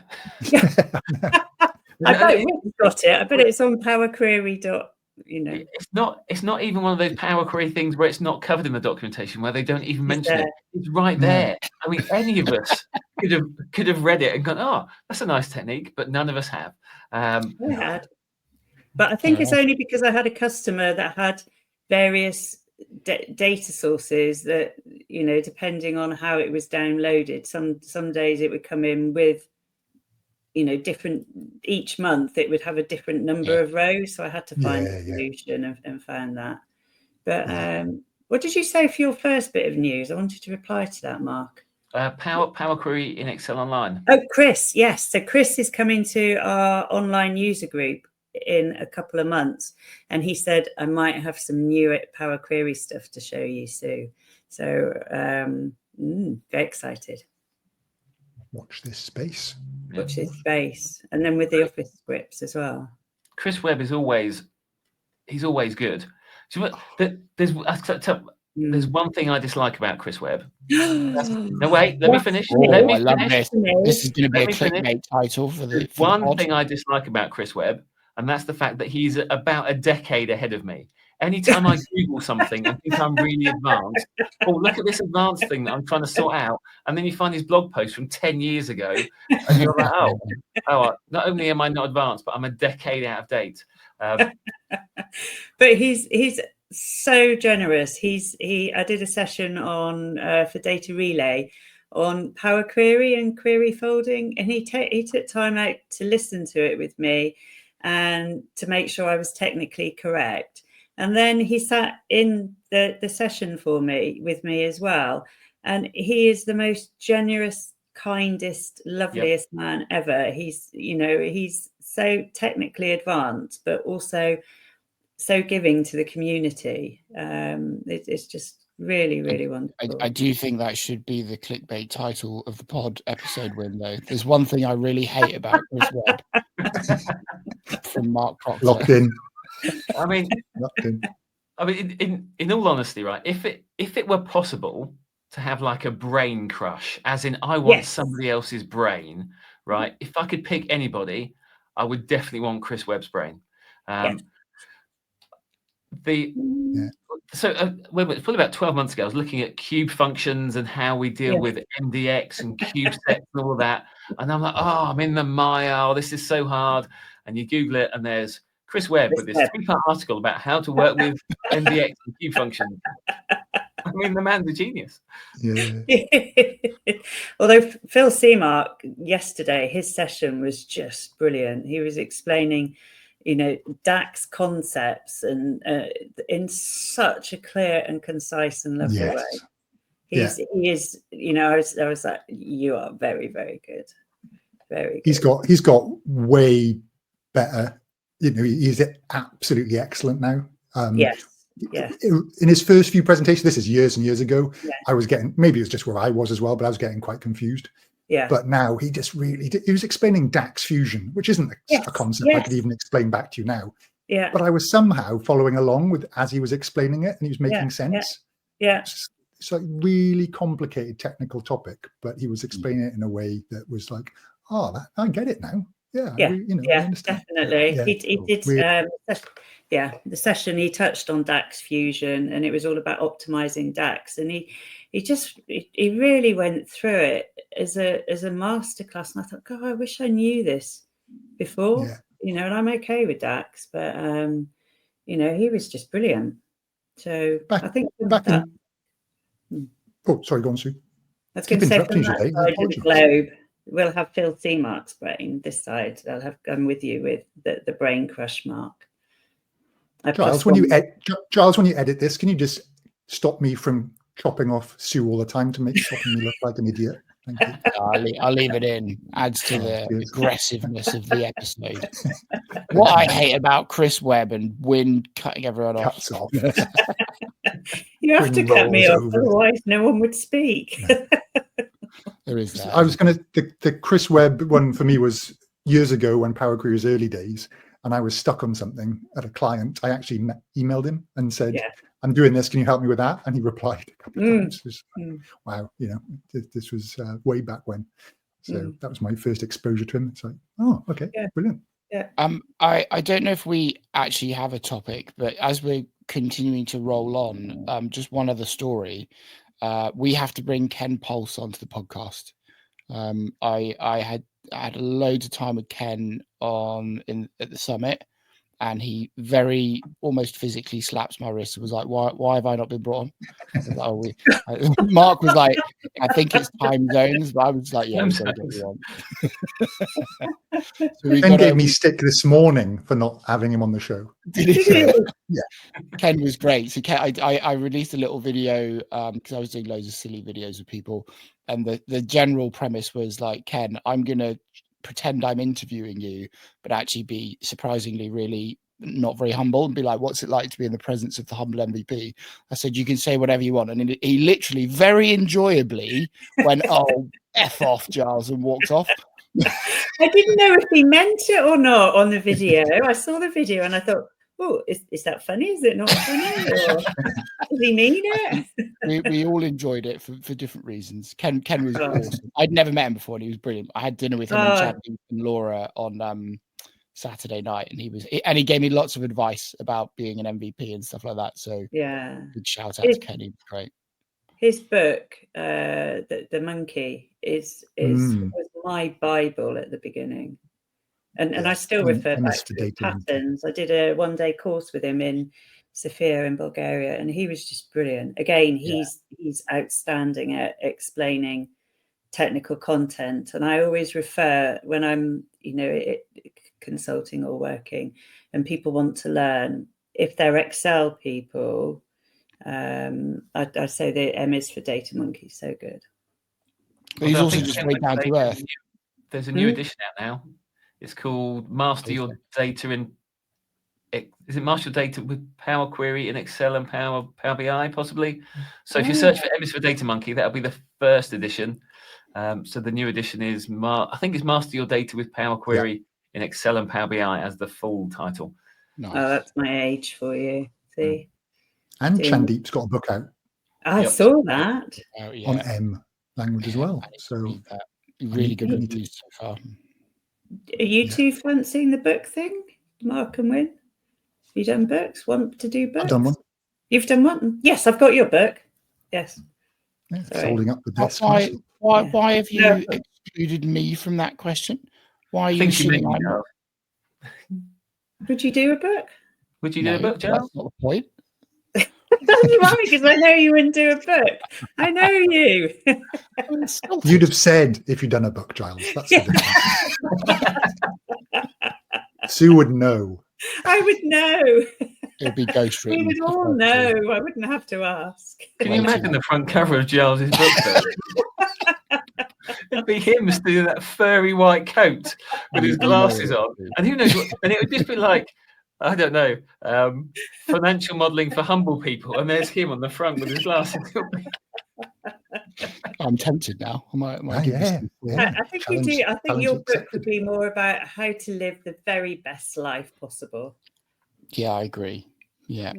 [SPEAKER 3] I bet we've got it. I bet it's on Power Query.
[SPEAKER 2] It's not even one of those Power Query things where it's not covered in the documentation, where they don't even mention it. It's right there. I mean, any of us could have read it and gone, that's a nice technique, but none of us have.
[SPEAKER 3] I had, but I think it's only because I had a customer that had various data sources that, depending on how it was downloaded, some days it would come in with different, each month it would have a different number of rows, so I had to find a solution and found that. But what did you say for your first bit of news? I wanted to reply to that, Mark.
[SPEAKER 2] Power Query in Excel Online.
[SPEAKER 3] Oh, Chris, yes. So Chris is coming to our online user group in a couple of months. And he said, I might have some new Power Query stuff to show you, Sue. So very excited.
[SPEAKER 1] Watch this space.
[SPEAKER 3] Watch this space. And then with the office scripts as well.
[SPEAKER 2] Chris Webb is always good. So there's one thing I dislike about Chris Webb. No, wait, let me finish.
[SPEAKER 4] I love this. This is going to be a clickbait title for the
[SPEAKER 2] one thing I dislike about Chris Webb, and that's the fact that he's about a decade ahead of me. Anytime I Google something and think I'm really advanced, look at this advanced thing that I'm trying to sort out, and then you find his blog post from 10 years ago, and you're like, not only am I not advanced, but I'm a decade out of date.
[SPEAKER 3] But he's so generous. I did a session on for Data Relay on Power Query and query folding, and he took time out to listen to it with me and to make sure I was technically correct. And then he sat in the session with me as well. And he is the most generous, kindest, loveliest man ever. He's so technically advanced, but also so giving to the community. It's just really, really wonderful.
[SPEAKER 4] I do think that should be the clickbait title of the pod episode window. There's one thing I really hate about Chris Webb from Mark Proctor.
[SPEAKER 1] Locked in.
[SPEAKER 2] I mean, in all honesty, right? If it were possible to have like a brain crush, as in I want somebody else's brain, right? If I could pick anybody, I would definitely want Chris Webb's brain. So it's probably about 12 months ago, I was looking at cube functions and how we deal with MDX and cube sets and all of that. And I'm like, I'm in the mire. This is so hard. And you Google it, and there's Chris Webb with this 3-part article about how to work with MDX and cube functions. I mean, the man's a genius.
[SPEAKER 1] Yeah.
[SPEAKER 3] Although Phil Seamark yesterday, his session was just brilliant. He was explaining, DAX concepts and in such a clear and concise and lovely way. He is, I was like, you are very, very good. Very good.
[SPEAKER 1] He's got way better. He's absolutely excellent now. In his first few presentations, this is years and years ago, I was getting, maybe it was just where I was as well, but I was getting quite confused. But now he just really he was explaining DAX fusion, which isn't a concept I could even explain back to you now. But I was somehow following along with as he was explaining it, and he was making sense. It's like really complicated technical topic, but he was explaining it in a way that was like, I get it now. I understand.
[SPEAKER 3] Definitely. He did. The session he touched on DAX fusion, and it was all about optimizing DAX, and he really went through it as a masterclass. And I thought, God, I wish I knew this before. And I'm okay with DAX, but he was just brilliant. So I think
[SPEAKER 1] sorry, go on, Sue.
[SPEAKER 3] I was going to say from that side of the globe, we'll have Phil Seamark's brain this side. I'm with you with the brain crush mark.
[SPEAKER 1] Giles, when you edit this, can you just stop me from chopping off Sue all the time to make me look like an idiot? Thank you.
[SPEAKER 4] I'll leave it in. Adds to the aggressiveness of the episode. What I hate about Chris Webb and Wynne cutting everyone off.
[SPEAKER 1] Cuts off.
[SPEAKER 3] You have to cut me off, otherwise no one would speak.
[SPEAKER 4] There is that.
[SPEAKER 1] I was going to, the Chris Webb one for me was years ago when Power Query's early days, and I was stuck on something at a client. I actually emailed him and said, I'm doing this, can you help me with that? And he replied a couple of times. Wow, this was way back when. So that was my first exposure to him. It's like, okay, brilliant.
[SPEAKER 4] I don't know if we actually have a topic, but as we're continuing to roll on, just one other story. We have to bring Ken Puls onto the podcast. I had loads of time with Ken at the summit, and he very almost physically slaps my wrist and was like, why have I not been brought on? Mark was like, I think it's time zones, but I was like, yeah, we're going to get you on. So
[SPEAKER 1] Ken gave me stick this morning for not having him on the show.
[SPEAKER 4] Yeah, Ken was great. So Ken, I released a little video because I was doing loads of silly videos with people, and the general premise was like, Ken, I'm going to pretend I'm interviewing you, but actually be surprisingly really not very humble and be like, what's it like to be in the presence of the humble MVP? I said, you can say whatever you want. And he literally very enjoyably went, oh, F off, Giles, and walked off.
[SPEAKER 3] I didn't know if he meant it or not on the video. I saw the video and I thought, oh, is that funny? Is it not funny? Or does he mean it?
[SPEAKER 4] We all enjoyed it for different reasons. Ken was awesome. I'd never met him before and he was brilliant. I had dinner with him and Chandeep and Laura on Saturday night, and he gave me lots of advice about being an MVP and stuff like that. So
[SPEAKER 3] yeah,
[SPEAKER 4] big shout out to Ken. He was great.
[SPEAKER 3] His book, the Monkey, was my Bible at the beginning, and I still refer back to patterns. I did a 1-day course with him in Sofia in Bulgaria, and he was just brilliant. Again, he's outstanding at explaining technical content, and I always refer when I'm consulting or working and people want to learn, if they're Excel people, I say the M is for Data Monkey. So good.
[SPEAKER 4] But he's also just way down to earth.
[SPEAKER 2] There's a new edition out now. It's called Master Your Data Master Your Data with Power Query in Excel and Power BI, possibly. So if you search for M is for Data Monkey, that'll be the first edition. So the new edition is I think it's Master Your Data with Power Query in Excel and Power BI as the full title.
[SPEAKER 4] Nice.
[SPEAKER 3] Oh, that's my age for you. See,
[SPEAKER 1] and Chandeep's got a book out.
[SPEAKER 3] I saw that
[SPEAKER 1] on M language as well. So
[SPEAKER 4] really good reviews so far.
[SPEAKER 3] Are you two fancying the book thing, Mark and Wynne? You done books? Want to do books?
[SPEAKER 1] I've done one.
[SPEAKER 3] You've done one? Yes, I've got your book. Yes.
[SPEAKER 1] Yeah, holding up the desk.
[SPEAKER 4] Why have you excluded me from that question? Why are you assuming
[SPEAKER 3] Would you do a book?
[SPEAKER 2] Would you do a book, Giles?
[SPEAKER 4] That's not the point.
[SPEAKER 3] That's right, because I know you wouldn't do a book. I know you.
[SPEAKER 1] You'd have said if you'd done a book, Giles. That's the difference. Sue would know.
[SPEAKER 3] I would know.
[SPEAKER 4] It'd be ghost written.
[SPEAKER 3] We would all know. I wouldn't have to ask.
[SPEAKER 2] Can you imagine the front cover of Giles's book? It'd be him still in that furry white coat with his glasses on, and who knows what? And it would just be like, I don't know, financial modelling for humble people, and there's him on the front with his glasses.
[SPEAKER 4] I'm tempted now. I
[SPEAKER 3] think you do. I think your book would be more about how to live the very best life possible.
[SPEAKER 4] Yeah, I agree. Yeah.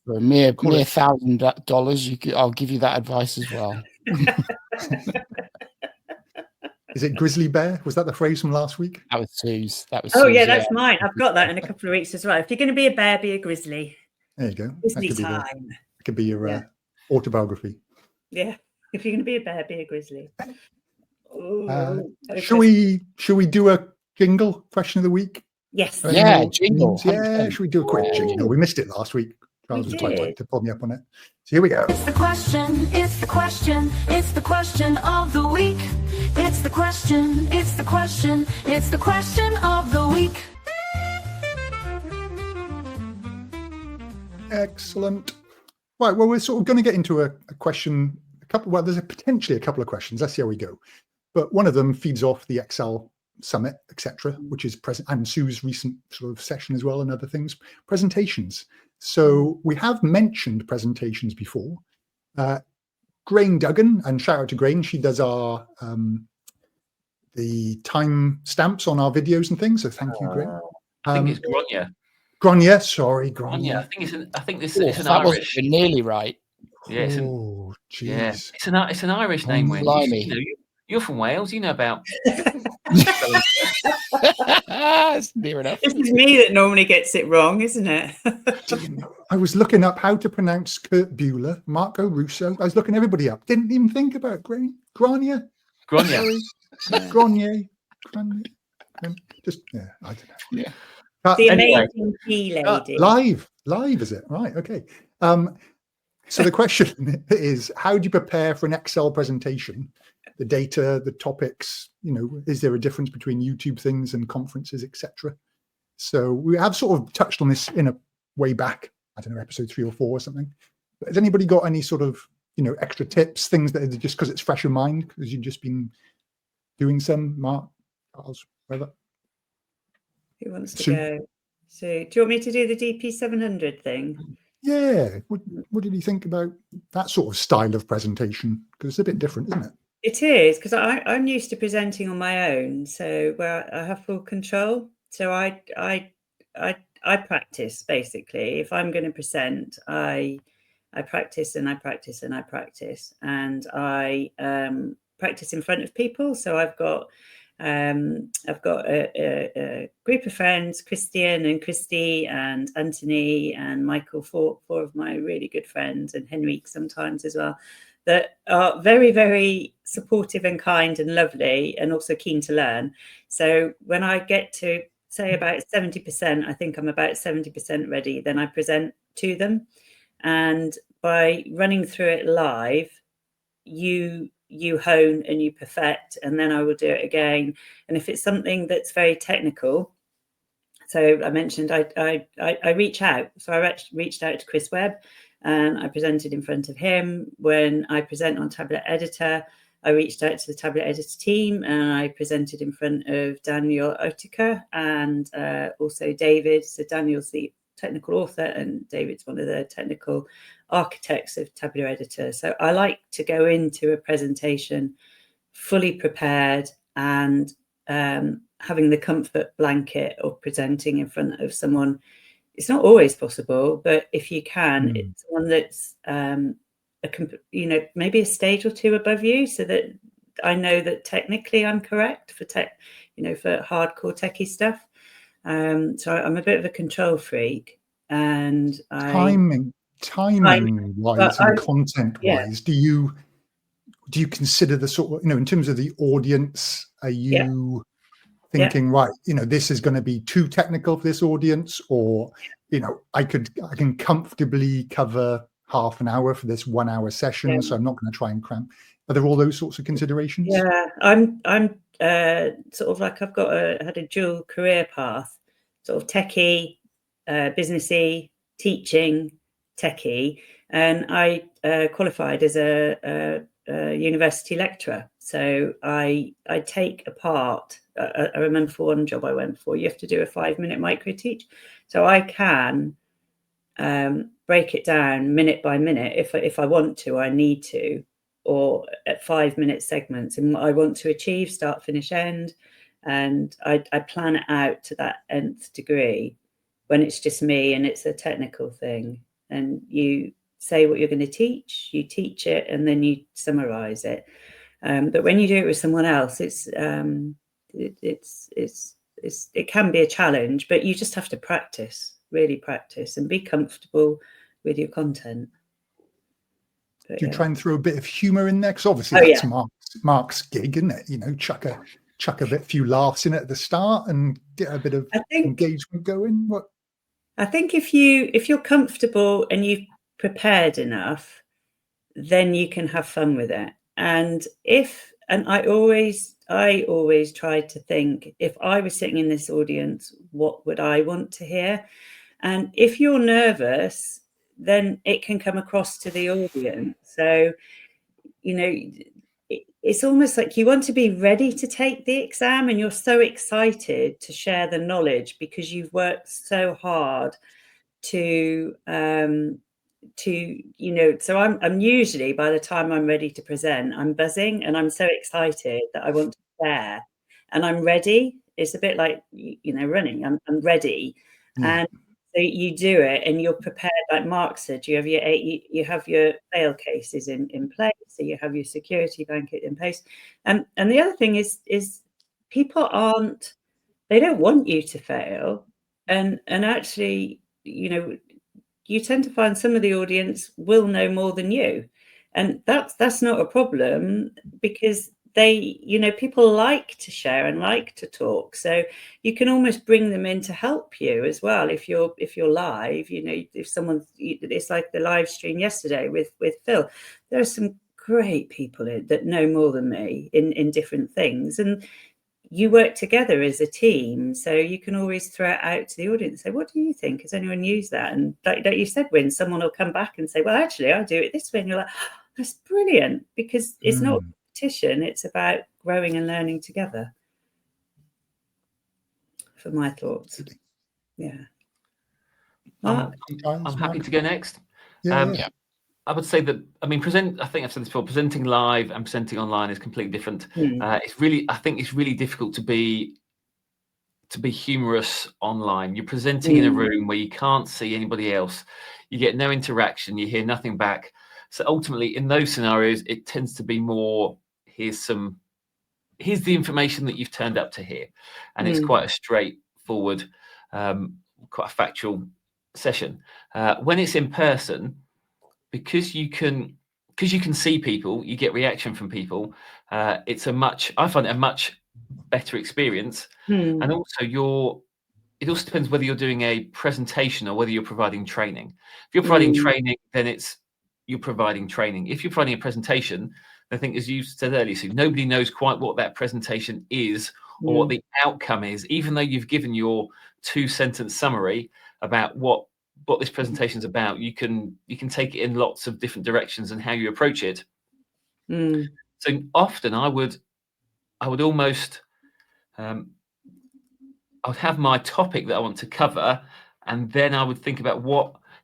[SPEAKER 4] For a mere $1,000, I'll give you that advice as well.
[SPEAKER 1] Is it grizzly bear? Was that the phrase from last week?
[SPEAKER 4] That was Sue's.
[SPEAKER 3] That's mine. I've got that in a couple of weeks as well. If you're going to be a bear, be a grizzly.
[SPEAKER 1] There you go.
[SPEAKER 3] Grizzly time.
[SPEAKER 1] It could be your autobiography.
[SPEAKER 3] Yeah. If you're going to be a bear, be a grizzly.
[SPEAKER 1] Should we do a jingle question of the week?
[SPEAKER 3] Yes.
[SPEAKER 4] Yeah, jingle.
[SPEAKER 1] Yeah, should we do a quick jingle? We missed it last week. Charles was quite like to pull me up on it. So here we go.
[SPEAKER 5] It's the question, it's the question, it's the question of the week. It's the question, it's the question, it's the question of the week.
[SPEAKER 1] Excellent. Right, well, we're sort of going to get into a question, there's potentially a couple of questions. Let's see how we go. But one of them feeds off the Excel Summit, etc., which is present, and Sue's recent sort of session as well, and other things, presentations. So we have mentioned presentations before. Grain Duggan, and shout out to Grain, she does our the time stamps on our videos and things. So thank you, Grain.
[SPEAKER 2] I think it's Grania.
[SPEAKER 1] Grania, sorry, Grania.
[SPEAKER 2] I think this is an
[SPEAKER 4] that
[SPEAKER 2] Irish.
[SPEAKER 4] Was nearly right.
[SPEAKER 2] Yeah,
[SPEAKER 1] jeez.
[SPEAKER 2] It's an Irish name. You're from Wales. You know about.
[SPEAKER 4] It's near enough.
[SPEAKER 3] This is me that normally gets it wrong, isn't it?
[SPEAKER 1] I was looking up how to pronounce Kurt Bueller, Marco Russo. I was looking everybody up. Didn't even think about Grania. Grania. Just I don't know.
[SPEAKER 4] Yeah.
[SPEAKER 3] The amazing tea lady.
[SPEAKER 1] Live, is it? Right. Okay. So the question is, how do you prepare for an Excel presentation? The data, the topics, is there a difference between YouTube things and conferences, etc.? So we have sort of touched on this in a way back, I don't know, episode 3 or 4 or something. But has anybody got any sort of, extra tips, things that are just because it's fresh in mind, because you've just been doing some, Mark, Giles, Whoever.
[SPEAKER 3] Who wants to go? So do you want me to do the DP 700 thing?
[SPEAKER 1] Yeah. What did you think about that sort of style of presentation? Because it's a bit different, isn't it?
[SPEAKER 3] It is, because I'm used to presenting on my own, so where I have full control. So I practice, basically. If I'm going to present, I practice and I practice and I practice, and I practice in front of people. So I've got a group of friends, Christian and Christy and Anthony and Michael, four of my really good friends, and Henrique sometimes as well, that are very, very supportive and kind and lovely, and also keen to learn. So when I get to say about 70%, I think I'm about 70% ready, then I present to them. And by running through it live, you hone and you perfect, and then I will do it again. And if it's something that's very technical, so I mentioned I reach out. So I reached out to Chris Webb, and I presented in front of him. When I present on Tablet Editor, I reached out to the Tablet Editor team, and I presented in front of Daniel Oettcher and also David. So Daniel's the technical author, and David's one of the technical architects of Tablet Editor. So I like to go into a presentation fully prepared and having the comfort blanket of presenting in front of someone. It's not always possible, but if you can, it's one that's maybe a stage or two above you, so that I know that technically I'm correct for for hardcore techie stuff. So I'm a bit of a control freak, and
[SPEAKER 1] timing wise and content wise, do you consider the sort of, in terms of the audience, are you thinking, right, this is going to be too technical for this audience, or I can comfortably cover half an hour for this 1 hour session, so I'm not going to try and cramp? Are there all those sorts of considerations?
[SPEAKER 3] Yeah, I'm sort of like I've had a dual career path, sort of techie, businessy, teaching, techie, and I qualified as a university lecturer. So I take apart. I remember for one job I went for, you have to do a 5-minute micro teach. So I can break it down minute by minute if I want to, I need to, or at 5-minute segments, and what I want to achieve, start, finish, end. And I plan it out to that nth degree when it's just me and it's a technical thing. And you say what you're going to teach, you teach it, and then you summarize it. But when you do it with someone else, it can be a challenge, but you just have to practice, really practice, and be comfortable with your content. But,
[SPEAKER 1] do you try and throw a bit of humour in there? Because obviously that's Mark's gig, isn't it? Chuck a few laughs in at the start and get a bit of engagement going. What?
[SPEAKER 3] I think if you're comfortable and you've prepared enough, then you can have fun with it. And I always try to think, if I was sitting in this audience, what would I want to hear? And if you're nervous, then it can come across to the audience. So, it's almost like you want to be ready to take the exam, and you're so excited to share the knowledge because you've worked so hard to so I'm usually, by the time I'm ready to present, I'm buzzing and I'm so excited that I want to share, and I'm ready. It's a bit like running. I'm ready, and so you do it and you're prepared. Like Mark said, you have your fail cases in place, so you have your security blanket in place. And the other thing is people they don't want you to fail, and actually, you tend to find some of the audience will know more than you, and that's not a problem, because people like to share and like to talk. So you can almost bring them in to help you as well. If you're live, if someone, it's like the live stream yesterday with Phil. There are some great people that know more than me in different things, and you work together as a team, so you can always throw it out to the audience and say, what do you think? Has anyone used that? And like you said, when someone will come back and say, well, actually, I do it this way. And you're like, oh, that's brilliant, because it's not competition. It's about growing and learning together. for my thoughts. Yeah.
[SPEAKER 2] I'm happy to go next. I would say that, I mean, I think I've said this before, presenting live and presenting online is completely different. I think it's really difficult to be humorous online. You're presenting in a room where you can't see anybody else. You get no interaction, you hear nothing back. So ultimately in those scenarios, it tends to be more, here's the information that you've turned up to hear. And it's quite a straightforward, quite a factual session. When it's in person, because you can see people, you get reaction from people. I find it a much better experience. And also it also depends whether you're doing a presentation or whether you're providing training. If you're providing training, then you're providing training. If you're providing a presentation, I think, as you said earlier, so nobody knows quite what that presentation is or what the outcome is, even though you've given your 2-sentence summary about what this presentation is about. You can take it in lots of different directions and how you approach it. So often I would almost I would have my topic that I want to cover, and then I would think about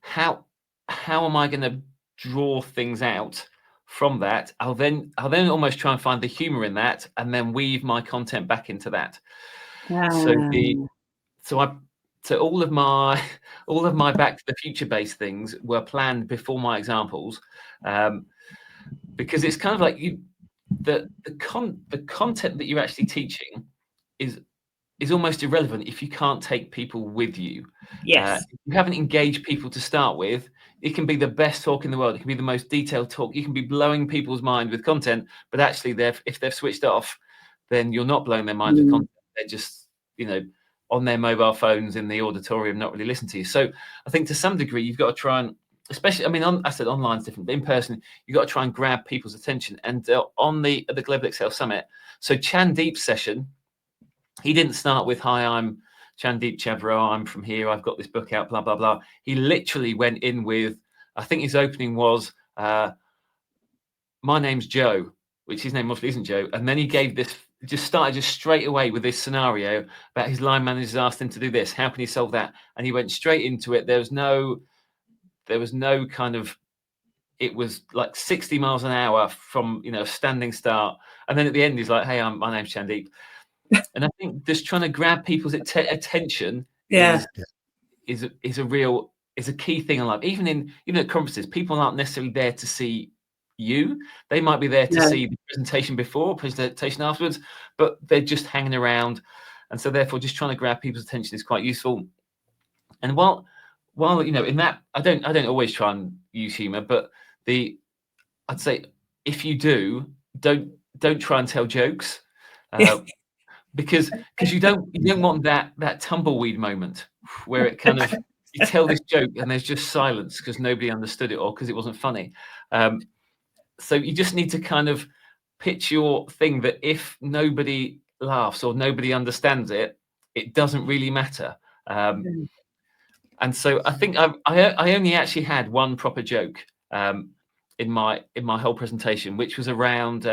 [SPEAKER 2] how am I going to draw things out from that. I'll then almost try and find the humor in that, and then weave my content back into that. So all of my Back to the Future based things were planned before my examples, because it's kind of like the content that you're actually teaching is almost irrelevant if you can't take people with you.
[SPEAKER 3] Yes.
[SPEAKER 2] If you haven't engaged people to start with, it can be the best talk in the world. It can be the most detailed talk. You can be blowing people's mind with content, but actually if they've switched off, then you're not blowing their mind with content. They're just, on their mobile phones in the auditorium, not really listening to you. So I think to some degree, you've got to try and, especially, I said online is different, but in person, you've got to try and grab people's attention. And at the Global Excel Summit, so Chandeep's session, he didn't start with, hi, I'm Chandeep Chhabra, I'm from here, I've got this book out, blah, blah, blah. He literally went in with, I think his opening was, my name's Joe, which his name obviously isn't Joe. And then he gave this, started straight away with this scenario about his line managers asked him to do this. How can he solve that? And he went straight into it. There was no kind of, it was like 60 miles an hour from, standing start. And then at the end, he's like, hey, my name's Chandeep. And I think just trying to grab people's attention is a key thing in life. Even at conferences, people aren't necessarily there to see you. They might be there to see the presentation before, presentation afterwards, but they're just hanging around. And so therefore just trying to grab people's attention is quite useful. And while in that, I don't always try and use humor, but I'd say if you don't try and tell jokes. Because you don't want that tumbleweed moment where it kind of, you tell this joke and there's just silence because nobody understood it or because it wasn't funny. So you just need to kind of pitch your thing that if nobody laughs or nobody understands it, it doesn't really matter. And so I think I only actually had one proper joke in my whole presentation, which was around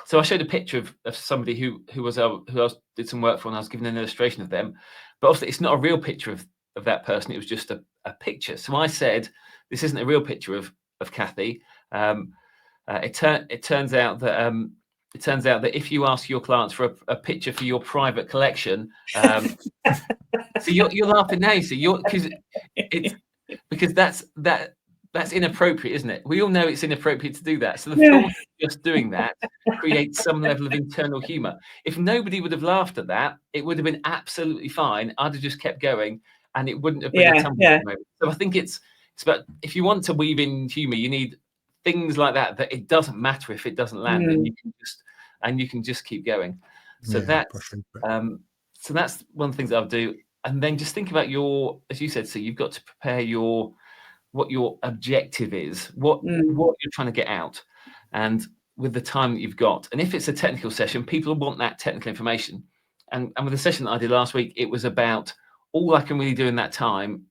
[SPEAKER 2] so I showed a picture of somebody who I did some work for, and I was giving an illustration of them. But obviously, it's not a real picture of that person. It was just a picture. So I said, this isn't a real picture of Kathy. It turns out that if you ask your clients for a picture for your private collection, so you're laughing now. So because that's inappropriate, isn't it? We all know it's inappropriate to do that. So the thought of just doing that creates some level of internal humor. If nobody would have laughed at that, it would have been absolutely fine. I'd have just kept going and it wouldn't have been a tumbleweed moment. So I think it's about, if you want to weave in humor, you need things like that it doesn't matter if it doesn't land, and you can just keep going. So that's one of the things that I'll do. And then just think about as you said, so you've got to prepare what your objective is, what you're trying to get out, and with the time that you've got. And if it's a technical session, people want that technical information. And with the session that I did last week, it was about, all I can really do in that time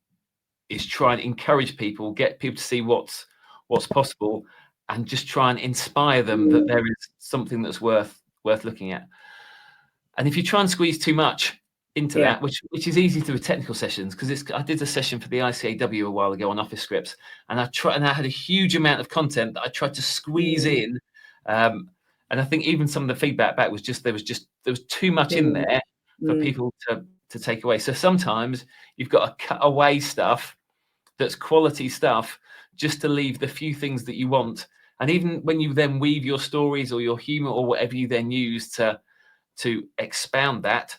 [SPEAKER 2] is try and encourage people, get people to see what's possible, and just try and inspire them that there is something that's worth looking at. And if you try and squeeze too much into that, which is easy through technical sessions, because I did a session for the ICAW a while ago on office scripts, and I had a huge amount of content that I tried to squeeze in. And I think even some of the feedback back was there was too much in there for people to take away. So sometimes you've got to cut away stuff that's quality stuff just to leave the few things that you want. And even when you then weave your stories or your humor or whatever you then use to expound that,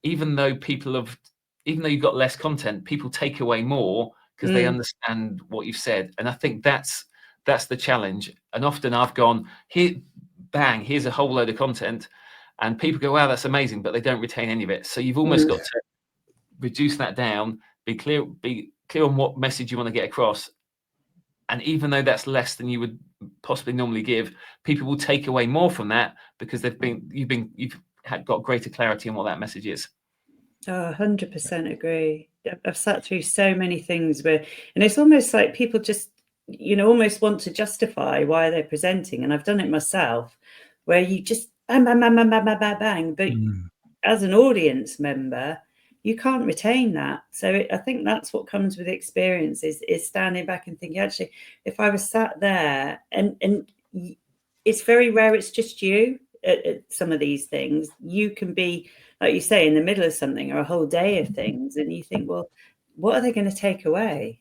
[SPEAKER 2] even though you've got less content, people take away more because they understand what you've said. And I think that's the challenge. And often I've gone, here, bang, here's a whole load of content, and people go, wow, that's amazing, but they don't retain any of it. So you've almost got to reduce that down, be clear on what message you want to get across. And even though that's less than you would possibly normally give, people will take away more from that because you've got greater clarity on what that message is.
[SPEAKER 3] 100% agree. I've sat through so many things and it's almost like people just, almost want to justify why they're presenting. And I've done it myself, where you just bang, bang, bang, bang, bang, bang, bang, bang. But as an audience member, you can't retain that. So I think that's what comes with experience is standing back and thinking, actually, if I was sat there and it's very rare, it's just you at some of these things. You can be, like you say, in the middle of something or a whole day of things, and you think, well, what are they going to take away?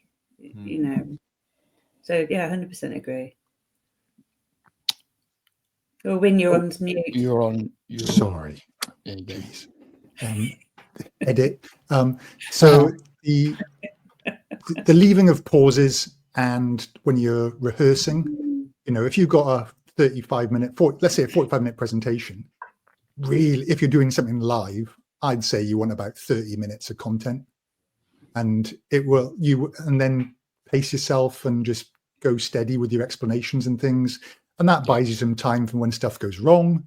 [SPEAKER 3] So yeah, 100% agree. Or when you're on mute.
[SPEAKER 4] You're on.
[SPEAKER 1] Sorry.
[SPEAKER 4] There you go.
[SPEAKER 1] Edit. So the leaving of pauses, and when you're rehearsing, if you've got a 35-minute, let's say a 45-minute presentation, really, if you're doing something live, I'd say you want about 30 minutes of content, and and then pace yourself and just go steady with your explanations and things, and that buys you some time for when stuff goes wrong,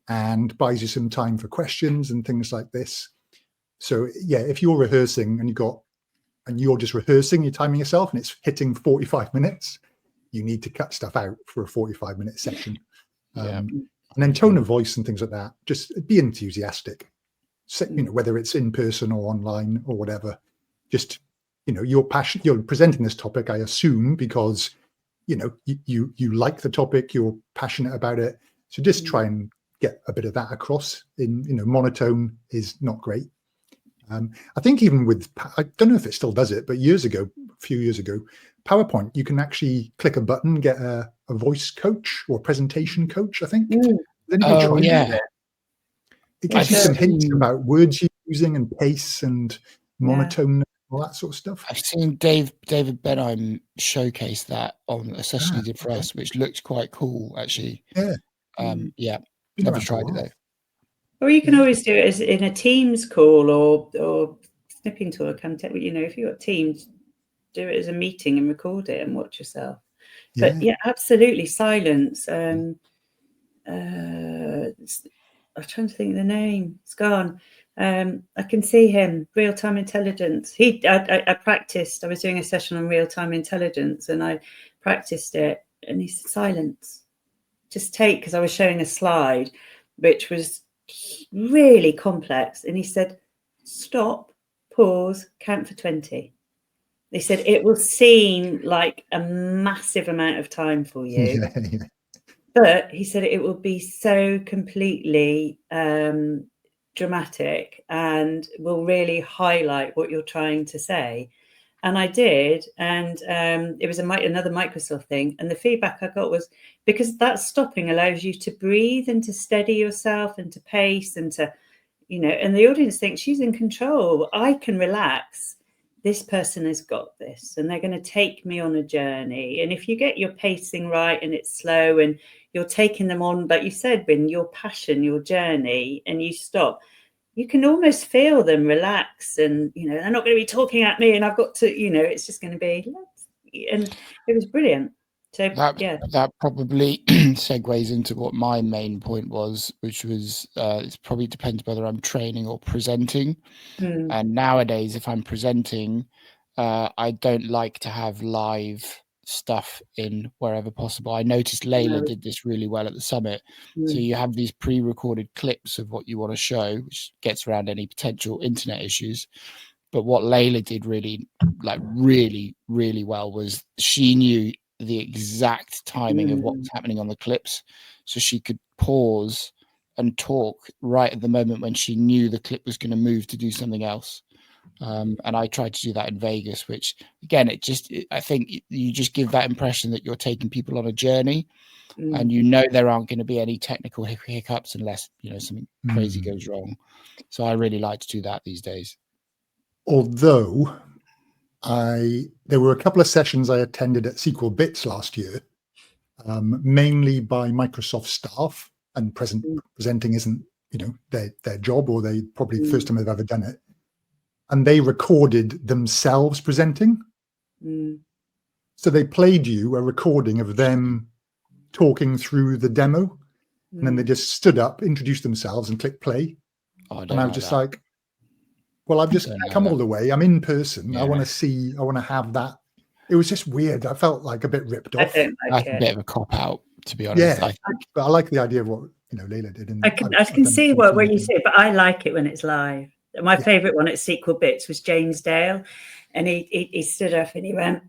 [SPEAKER 1] and buys you some time for questions and things like this. So yeah, if you're rehearsing and you're just rehearsing, you're timing yourself and it's hitting 45 minutes, you need to cut stuff out for a 45-minute session. And then tone of voice and things like that, just be enthusiastic. So, whether it's in person or online or whatever, just, you're presenting this topic, I assume, because, you like the topic, you're passionate about it. So just try and get a bit of that across. Monotone is not great. I think even with, I don't know if it still does it, but a few years ago, PowerPoint, you can actually click a button, get a voice coach or presentation coach, I think. Then it gives you some hints about words you're using and pace and monotone, all that sort of stuff.
[SPEAKER 4] I've seen David Benheim showcase that on a session he did for us, which looked quite cool, actually. Never tried it though.
[SPEAKER 3] Or you can always do it as in a Teams call or snipping tool. If you've got Teams, do it as a meeting and record it and watch yourself. But yeah, absolutely, silence. I'm trying to think of the name. It's gone. I can see him. Real-time intelligence. I practiced. I was doing a session on real-time intelligence, and I practiced it. And he said, "Silence. Just take." Because I was showing a slide, which was really complex, and he said, "Stop, pause, count for 20." They said it will seem like a massive amount of time for you, but he said it will be so completely dramatic and will really highlight what you're trying to say. And I did, and it was another Microsoft thing. And the feedback I got was, because that stopping allows you to breathe and to steady yourself and to pace and to, and the audience thinks she's in control. I can relax. This person has got this, and they're going to take me on a journey. And if you get your pacing right and it's slow and you're taking them on, like you said, when your passion, your journey, and you stop, you can almost feel them relax, and they're not going to be talking at me and I've got to, it's just going to be, and it was brilliant. So
[SPEAKER 4] that probably segues into what my main point was, which was it probably depends whether I'm training or presenting. And nowadays, if I'm presenting, I don't like to have live stuff in wherever possible. I noticed Layla did this really well at the summit. So you have these pre-recorded clips of what you want to show, which gets around any potential internet issues. But what Layla did really well was she knew the exact timing of what was happening on the clips, so she could pause and talk right at the moment when she knew the clip was going to move to do something else. And I tried to do that in Vegas, which again, I think you just give that impression that you're taking people on a journey, and there aren't going to be any technical hiccups unless something crazy goes wrong. So I really like to do that these days.
[SPEAKER 1] Although there were a couple of sessions I attended at SQL Bits last year, mainly by Microsoft staff, and presenting isn't their job, or they probably the first time they've ever done it, and they recorded themselves presenting. So they played you a recording of them talking through the demo, and then they just stood up, introduced themselves, and clicked play. And I was just like, well, I've just come all the way. I'm in person. I want to have that. It was just weird. I felt like a bit ripped off.
[SPEAKER 4] That's a bit of a cop out, to be honest.
[SPEAKER 1] Yeah, but I like the idea of what Layla did. And
[SPEAKER 3] I can see what you say, but I like it when it's live. My favourite one at SQL Bits was James Dale, and he stood up and he went,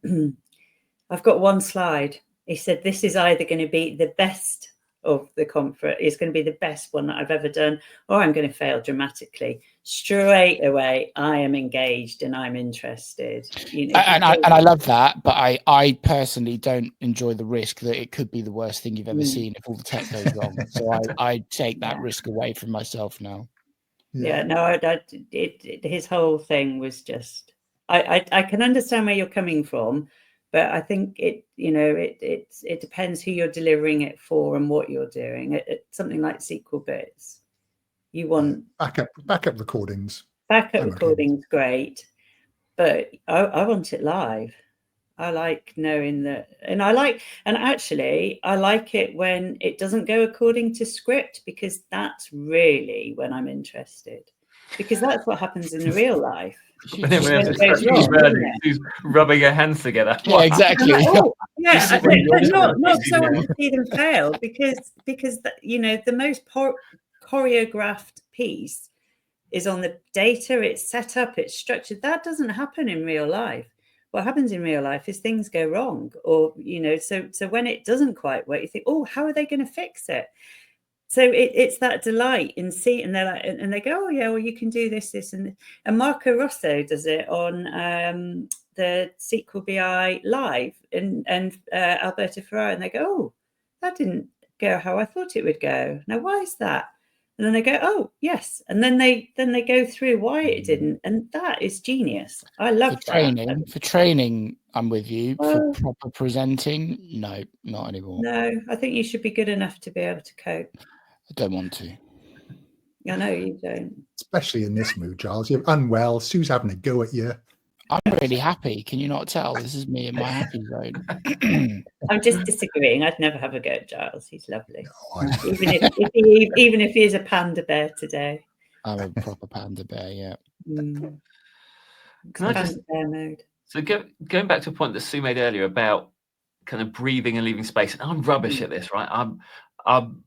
[SPEAKER 3] "I've got one slide." He said, "This is either going to be the best of the conference, it's going to be the best one that I've ever done, or I'm going to fail dramatically." Straight away, I am engaged and I'm interested.
[SPEAKER 4] And I love that, but I personally don't enjoy the risk that it could be the worst thing you've ever seen if all the tech goes wrong. So I take that risk away from myself now.
[SPEAKER 3] His whole thing was just, I can understand where you're coming from, but I think it depends who you're delivering it for and what you're doing. Something like SQL Bits, you want
[SPEAKER 1] backup recordings.
[SPEAKER 3] Backup recordings, great, but I want it live. I like knowing that, and actually I like it when it doesn't go according to script, because that's really when I'm interested, because that's what happens in the real life.
[SPEAKER 2] She's rubbing her hands together.
[SPEAKER 4] Yeah, exactly.
[SPEAKER 3] Not so I want to see them fail, because the most choreographed piece is on the data. It's set up, it's structured. That doesn't happen in real life. What happens in real life is things go wrong, or so when it doesn't quite work, you think, oh, how are they going to fix it? So it's that delight in seeing, and they're like, and they go, oh yeah, well you can do this, and Marco Rosso does it on the SQL BI live, and Alberto Ferrara, and they go, oh, that didn't go how I thought it would go. Now why is that? And then they go, oh yes, and then they go through why it didn't, and that is genius. I love that.
[SPEAKER 4] For training, I'm with you. For proper presenting, no, not anymore.
[SPEAKER 3] No, I think you should be good enough to be able to cope.
[SPEAKER 4] I don't want to.
[SPEAKER 3] I know you don't.
[SPEAKER 1] Especially in this mood, Giles. You're unwell. Sue's having a go at you.
[SPEAKER 4] I'm really happy. Can you not tell? This is me in my happy zone.
[SPEAKER 3] I'm just disagreeing. I'd never have a go at Giles. He's lovely. Even if he is a panda bear today.
[SPEAKER 4] I'm a proper panda bear, yeah.
[SPEAKER 2] Can I just bear mode. So going back to a point that Sue made earlier about kind of breathing and leaving space. And I'm rubbish at this, right? I'm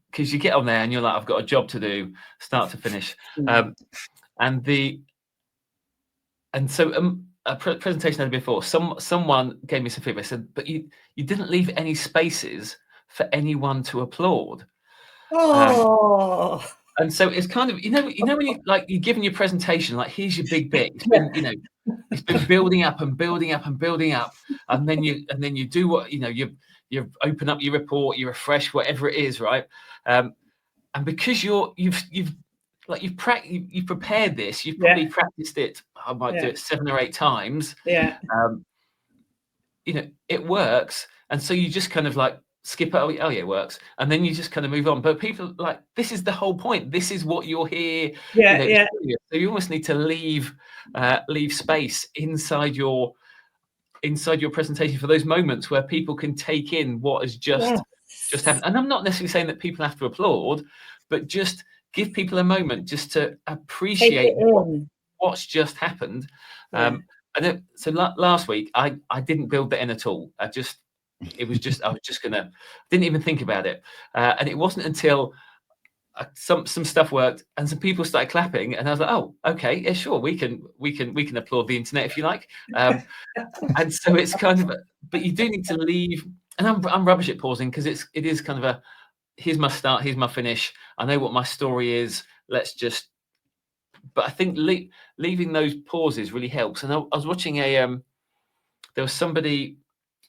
[SPEAKER 2] because you get on there and you're like, I've got a job to do, start to finish. A presentation I did before, someone gave me some feedback. Said, but you didn't leave any spaces for anyone to applaud. And so it's kind of when you're giving your presentation, like here's your big bit. It's been it's been building up and building up and building up, and then you do what you open up your report, you refresh whatever it is, right? And because you've prepared this, you've probably practiced it. I might do it 7 or 8 times.
[SPEAKER 3] Yeah.
[SPEAKER 2] It works, and so you just kind of like skip it. Oh yeah, it works, and then you just kind of move on. But people like, this is the whole point. This is what you're here.
[SPEAKER 3] Yeah.
[SPEAKER 2] So you almost need to leave space inside your presentation for those moments where people can take in what has just happened. And I'm not necessarily saying that people have to applaud, but just give people a moment just to appreciate what's just happened. And then, so last week I didn't build that in at all. I just it was just, I was just gonna, didn't even think about it. And it wasn't until some stuff worked and some people started clapping, and I was like, oh, okay, yeah, sure, we can applaud the internet if you like. And so it's kind of, but you do need to leave. And I'm rubbish at pausing, because it is kind of a, here's my start, here's my finish. I know what my story is. Let's just. But I think leaving those pauses really helps. And I was watching there was somebody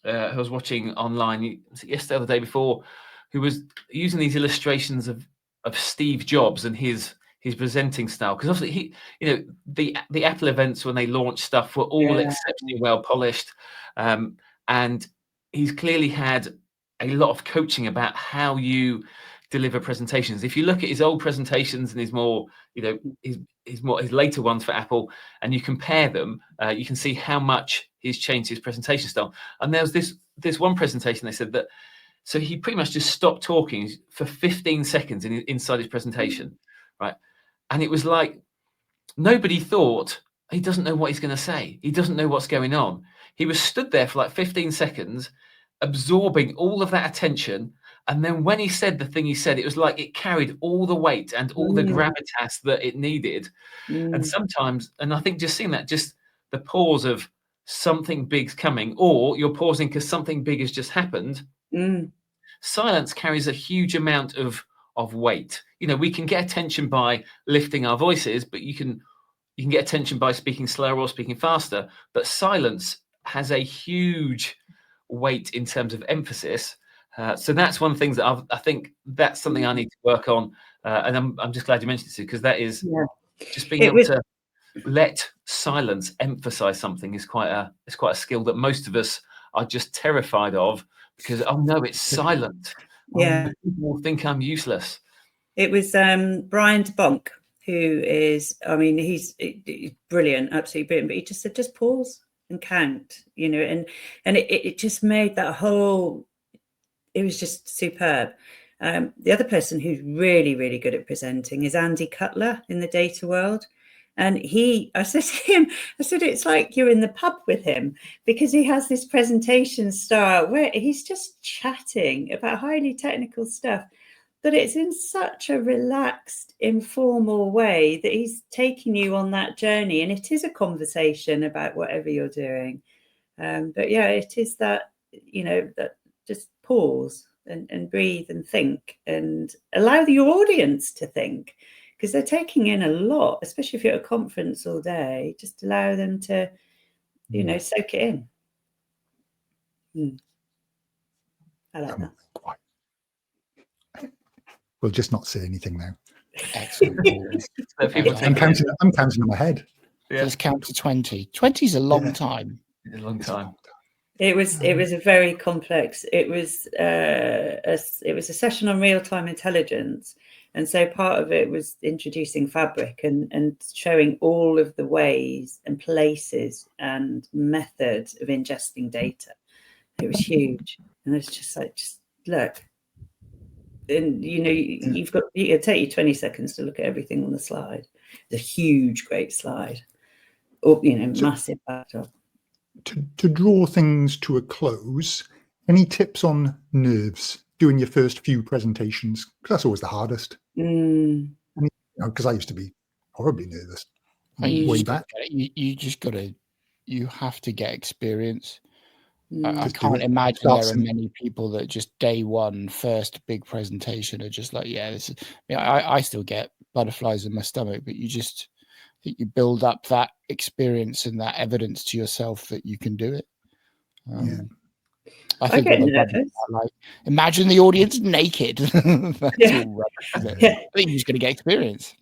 [SPEAKER 2] who I was watching online yesterday or the day before, who was using these illustrations of Steve Jobs and his presenting style, because obviously the Apple events when they launched stuff were all exceptionally well polished, and he's clearly had a lot of coaching about how you deliver presentations. If you look at his old presentations and his more his later ones for Apple, and you compare them, you can see how much he's changed his presentation style. And there was this one presentation, they said that, so he pretty much just stopped talking for 15 seconds inside his presentation, right? And it was like, nobody thought, he doesn't know what he's going to say. He doesn't know what's going on. He was stood there for like 15 seconds, absorbing all of that attention. And then when he said the thing he said, it was like it carried all the weight and all the gravitas that it needed. And sometimes, and I think just seeing that, just the pause of something big's coming, or you're pausing because something big has just happened. Silence carries a huge amount of weight. We can get attention by lifting our voices, but you can get attention by speaking slower or speaking faster. But silence has a huge weight in terms of emphasis. So that's one of the things that I think that's something I need to work on. And I'm just glad you mentioned it, because that is just being able to let silence emphasize something is quite a skill that most of us are just terrified of, because, oh no, it's silent. People will think I'm useless.
[SPEAKER 3] It was Brian DeBonk, who is, I mean, he's brilliant, absolutely brilliant, but he just said, just pause and count, and it just made that whole, it was just superb. The other person who's really, really good at presenting is Andy Cutler in the data world. And I said to him, it's like you're in the pub with him, because he has this presentation style where he's just chatting about highly technical stuff, but it's in such a relaxed, informal way that he's taking you on that journey. And it is a conversation about whatever you're doing. But yeah, it is that, that just pause and breathe and think and allow your audience to think, because they're taking in a lot, especially if you're at a conference all day. Just allow them to, soak it in. I like that.
[SPEAKER 1] We'll just not say anything now.
[SPEAKER 4] Excellent.
[SPEAKER 1] I'm counting in my head.
[SPEAKER 4] Just count to 20. 20 is a long time.
[SPEAKER 2] It's a long time.
[SPEAKER 3] It was a very complex. It was a session on real-time intelligence. And so part of it was introducing Fabric and showing all of the ways and places and methods of ingesting data. It was huge. And it's just like, look. And, it'll take you 20 seconds to look at everything on the slide. It's a huge, great slide. Or, massive backdrop.
[SPEAKER 1] To draw things to a close, any tips on nerves doing your first few presentations? Because that's always the hardest. Because I used to be horribly nervous way back. You
[SPEAKER 4] have to get experience. I can't imagine there are many people that just day one, first big presentation are just like, I still get butterflies in my stomach, but you build up that experience and that evidence to yourself that you can do it. I think imagine the audience naked. That's all rubbish, isn't it? I think you're just going to get experience.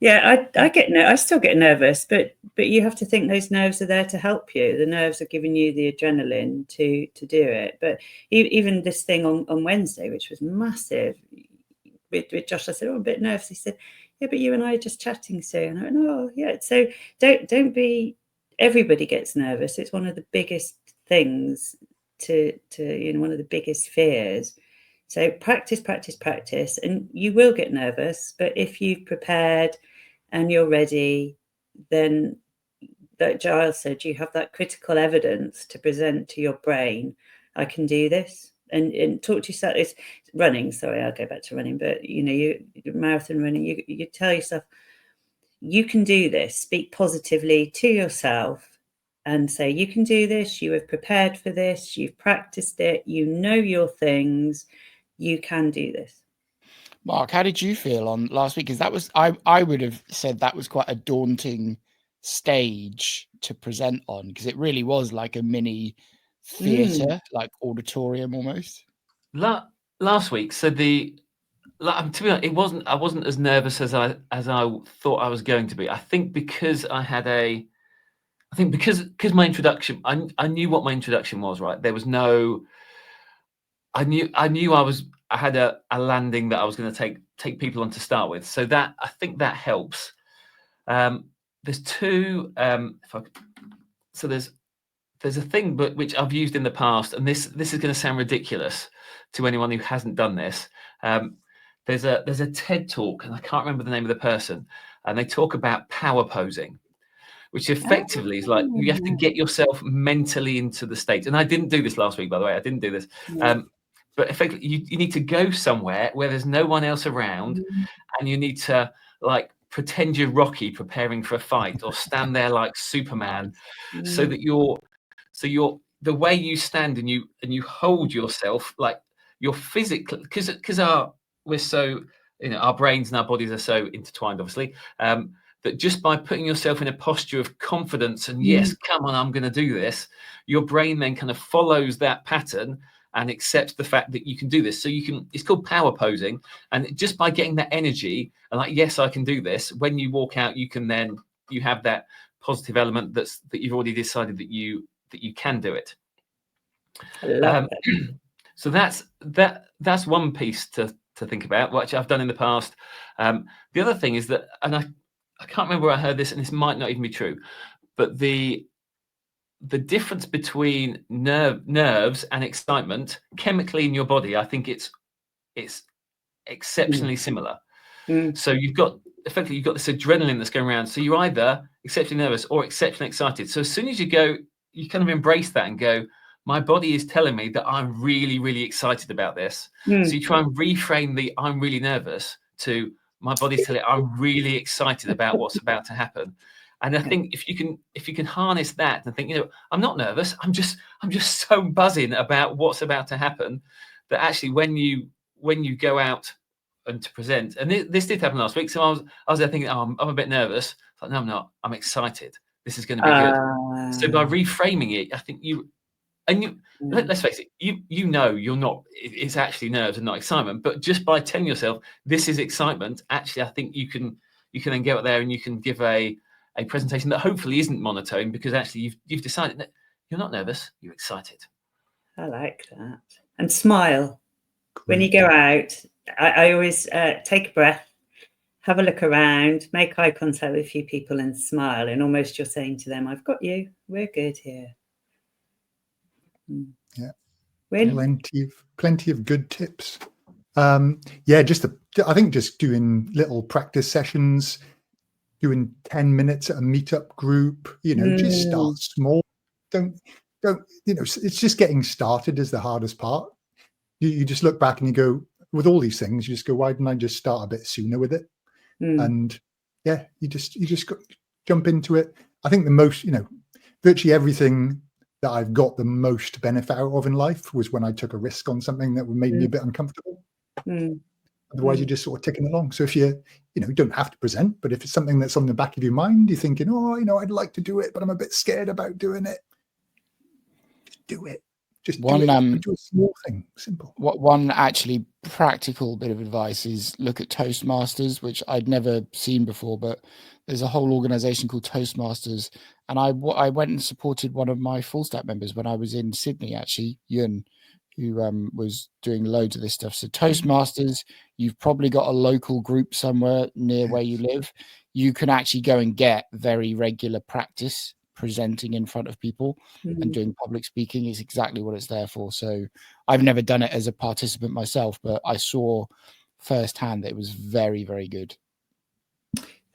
[SPEAKER 3] Yeah, I still get nervous, but you have to think those nerves are there to help you. The nerves are giving you the adrenaline to do it. But even this thing on Wednesday, which was massive, with Josh, I said, I'm a bit nervous. He said, yeah, but you and I are just chatting soon. I went, oh, yeah. So don't be. Everybody gets nervous. It's one of the biggest things to one of the biggest fears. So practice, and you will get nervous. But if you've prepared and you're ready, then, like Giles said, you have that critical evidence to present to your brain. I can do this. And talk to yourself. It's running. Sorry, I'll go back to running. But you marathon running. You tell yourself you can do this. Speak positively to yourself and say you can do this. You have prepared for this. You've practiced it. You know your things. You can do this.
[SPEAKER 4] Mark, how did you feel on last week? Because that was I would have said that was quite a daunting stage to present on, because it really was like a mini theatre, like auditorium almost.
[SPEAKER 2] Last week, so to be honest, I wasn't as nervous as I thought I was going to be. I think because because my introduction, I knew what my introduction was, right? There was no, I knew I had a landing that I was going to take people on to start with. So that, I think that helps. There's two, there's a thing which I've used in the past, and this is going to sound ridiculous to anyone who hasn't done this. There's a TED talk, and I can't remember the name of the person, and they talk about power posing, which effectively is like you have to get yourself mentally into the state. And I didn't do this last week, by the way. I didn't do this. But effectively, you need to go somewhere where there's no one else around, and you need to like pretend you're Rocky preparing for a fight, or stand there like Superman, so that you're the way you stand and you hold yourself like you're physically, because we're so, our brains and our bodies are so intertwined, obviously, that just by putting yourself in a posture of confidence and yes, come on, I'm going to do this, your brain then kind of follows that pattern and accepts the fact that you can do this. So it's called power posing. And just by getting that energy and like, yes, I can do this, when you walk out, you have that positive element that you've already decided that you can do it.
[SPEAKER 3] I love it.
[SPEAKER 2] So that's one piece to think about, which I've done in the past. The other thing is that, and I can't remember where I heard this, and this might not even be true, but the difference between nerves and excitement chemically in your body, I think it's exceptionally similar. So you've got this adrenaline that's going around. So you're either exceptionally nervous or exceptionally excited. So as soon as you go, you kind of embrace that and go, my body is telling me that I'm really, really excited about this. So you try and reframe the I'm really nervous to my body's telling I'm really excited about what's about to happen. And I think if you can harness that and think, I'm not nervous, I'm just so buzzing about what's about to happen, that actually when you go out and to present, and this did happen last week. So I was there thinking, I'm a bit nervous. Like, no, I'm not. I'm excited. This is going to be good. So by reframing it, I think let's face it, you're not, it's actually nerves and not excitement, but just by telling yourself this is excitement, actually, I think you can then go out there and you can give a presentation that hopefully isn't monotone, because actually you've decided that you're not nervous, you're excited.
[SPEAKER 3] I like that. And smile. When you go out, I always take a breath, have a look around, make eye contact with a few people and smile, and almost you're saying to them, I've got you, we're good here.
[SPEAKER 1] Yeah,
[SPEAKER 3] Win?
[SPEAKER 1] plenty of good tips. I think just doing little practice sessions, doing 10 minutes at a meetup group, just start small. Don't it's just getting started is the hardest part. You just look back and you go, with all these things, you just go, why didn't I just start a bit sooner with it? And yeah, you just got, jump into it. I think the most, virtually everything that I've got the most benefit out of in life was when I took a risk on something that made me a bit uncomfortable. Otherwise, you're just sort of ticking along. So if you don't have to present, but if it's something that's on the back of your mind, you're thinking, I'd like to do it, but I'm a bit scared about doing it. Just do it. Just do a small thing, simple.
[SPEAKER 4] One actually practical bit of advice is look at Toastmasters, which I'd never seen before, but there's a whole organization called Toastmasters. And I went and supported one of my full stack members when I was in Sydney, actually, Yun, who was doing loads of this stuff. So Toastmasters, you've probably got a local group somewhere near where you live. You can actually go and get very regular practice presenting in front of people and doing public speaking. Is exactly what it's there for. So I've never done it as a participant myself, but I saw firsthand that it was very, very good.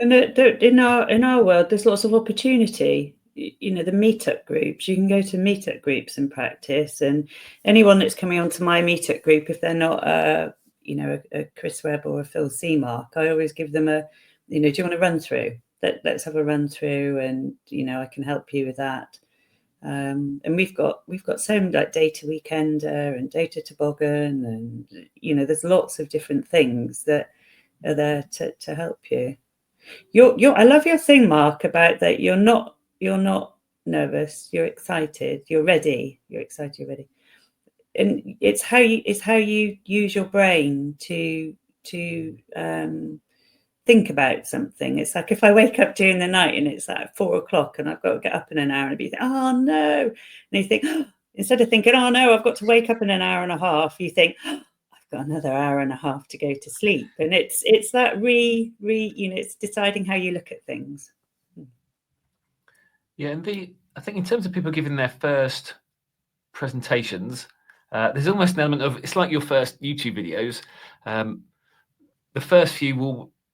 [SPEAKER 3] And in our world, there's lots of opportunity. the meetup groups. You can go to meetup groups and practice. And anyone that's coming onto my meetup group, if they're not a Chris Webb or a Phil Seamark, I always give them do you want to run through? Let's have a run through, and I can help you with that. And we've got some like data weekender and data toboggan, and there's lots of different things that are there to help you. I love your thing, Mark, about that you're not nervous, you're excited, you're ready, you're ready. And it's how you use your brain to think about something. It's like if I wake up during the night and it's like 4 o'clock and I've got to get up in an hour and be thinking, oh no, and you think, instead of thinking, oh no, I've got to wake up in an hour and a half, you think, I've got another hour and a half to go to sleep. And it's that it's deciding how you look at things.
[SPEAKER 2] Yeah, and I think in terms of people giving their first presentations, there's almost an element of, it's like your first YouTube videos.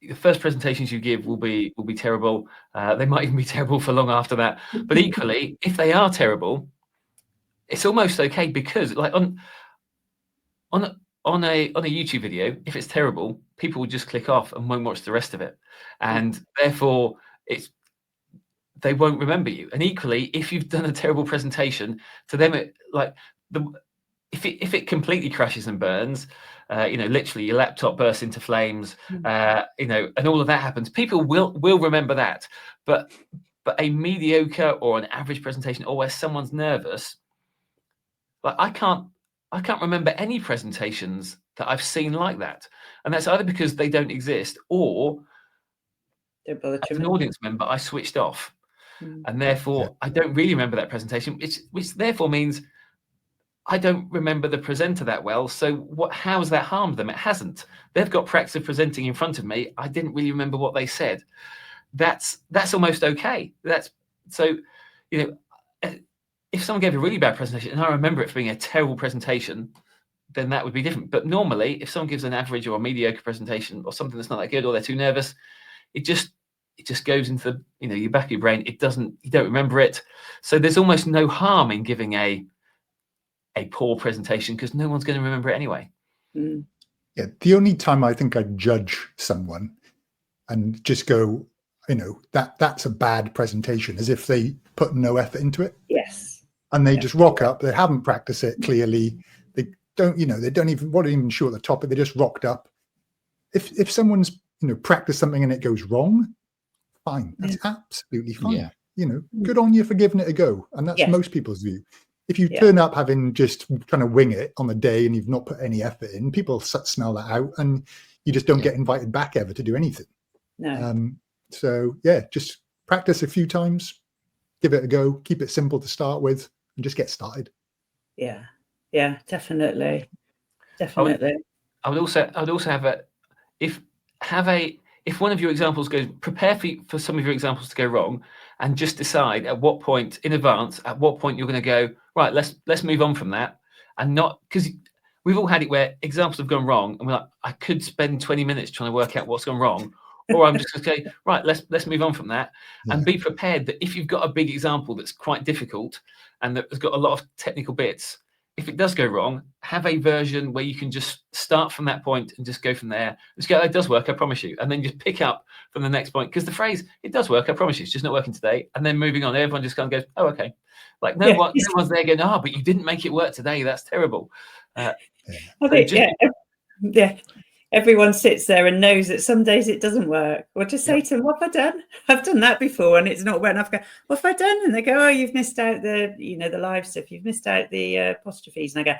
[SPEAKER 2] The first presentations you give will be terrible. They might even be terrible for long after that. But equally, if they are terrible, it's almost okay, because like on a YouTube video, if it's terrible, people will just click off and won't watch the rest of it, and therefore they won't remember you. And equally, if you've done a terrible presentation, to them, if it completely crashes and burns, literally your laptop bursts into flames, and all of that happens, people will remember that. But a mediocre or an average presentation, or where someone's nervous, like I can't remember any presentations that I've seen like that. And that's either because they don't exist, or as an audience member, I switched off. And therefore I don't really remember that presentation, which therefore means I don't remember the presenter that well. So how has that harmed them? It hasn't. They've got practice of presenting in front of me. I didn't really remember what they said. That's almost okay. If someone gave a really bad presentation and I remember it being a terrible presentation, then that would be different. But normally, if someone gives an average or a mediocre presentation, or something that's not that good, or they're too nervous, it just goes into your back of your brain. You don't remember it. So there's almost no harm in giving a poor presentation, because no one's going to remember it anyway.
[SPEAKER 1] Yeah, the only time I think I judge someone and just go, that's a bad presentation, is if they put no effort into it.
[SPEAKER 3] Yes.
[SPEAKER 1] And they just rock up. They haven't practiced it clearly. They don't even sure the topic. They just rocked up. If someone's practiced something and it goes wrong, fine. That's absolutely fine. Yeah. Good on you for giving it a go. And that's most people's view. If you turn up having just trying to wing it on the day and you've not put any effort in, people smell that out, and you just don't get invited back ever to do anything.
[SPEAKER 3] No.
[SPEAKER 1] Just practice a few times, give it a go, keep it simple to start with, and just get started.
[SPEAKER 3] Yeah, definitely.
[SPEAKER 2] I would also have if one of your examples goes, prepare for some of your examples to go wrong, and just decide at what point in advance, you're going to go, right, let's move on from that. And not, because we've all had it where examples have gone wrong and we're like, I could spend 20 minutes trying to work out what's gone wrong, or I'm just going to say, right, let's move on from that. And be prepared that if you've got a big example that's quite difficult and that has got a lot of technical bits, if it does go wrong, have a version where you can just start from that point and just go from there. Just go, it does work, I promise you. And then just pick up from the next point. Because the phrase, it does work, I promise you, it's just not working today. And then moving on, everyone just kind of goes, oh, okay. Like no one's there going, but you didn't make it work today. That's terrible.
[SPEAKER 3] Everyone sits there and knows that some days it doesn't work. Or just say to them, what have I done? I've done that before and it's not working. I go, what have I done? And they go, oh, you've missed out the live stuff. You've missed out the apostrophes. And I go,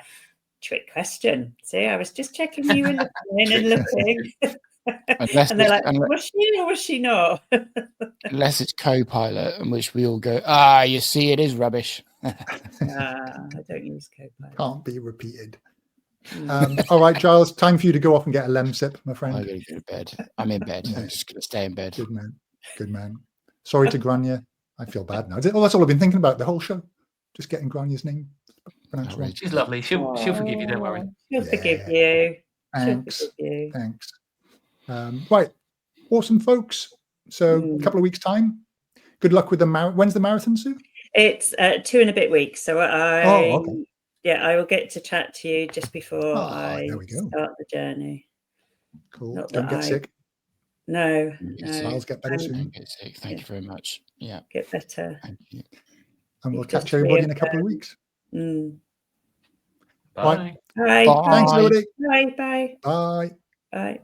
[SPEAKER 3] trick question. See, I was just checking you were looking and looking. And they're like, was she or was she not?
[SPEAKER 4] Unless it's Copilot, in which we all go, you see, it is rubbish.
[SPEAKER 3] I don't use Copilot.
[SPEAKER 1] Can't be repeated. All right, Giles, time for you to go off and get a lemsip, my friend.
[SPEAKER 4] I'm going to go to bed. I'm in bed. I'm just going to stay in bed.
[SPEAKER 1] Good man. Sorry to Grania. I feel bad now. Oh, that's all I've been thinking about the whole show. Just getting Grania's name pronounced wrong.
[SPEAKER 2] She's lovely. She'll forgive you. Don't worry.
[SPEAKER 3] She'll forgive you.
[SPEAKER 1] Thanks. Thanks. Right. Awesome, folks. So a couple of weeks' time, good luck with the marathon. When's the marathon, Sue?
[SPEAKER 3] It's 2 and a bit weeks. So I will get to chat to you just before I start the journey.
[SPEAKER 1] Cool. Don't get sick.
[SPEAKER 3] No.
[SPEAKER 1] Giles, get better soon.
[SPEAKER 4] Don't get sick. Thank you very much. Yeah.
[SPEAKER 3] Get better.
[SPEAKER 4] Thank you.
[SPEAKER 1] And we'll catch everybody in a couple of weeks.
[SPEAKER 2] Bye.
[SPEAKER 3] Bye.
[SPEAKER 1] Thanks, everybody.
[SPEAKER 3] Bye.
[SPEAKER 1] Bye.
[SPEAKER 3] Bye.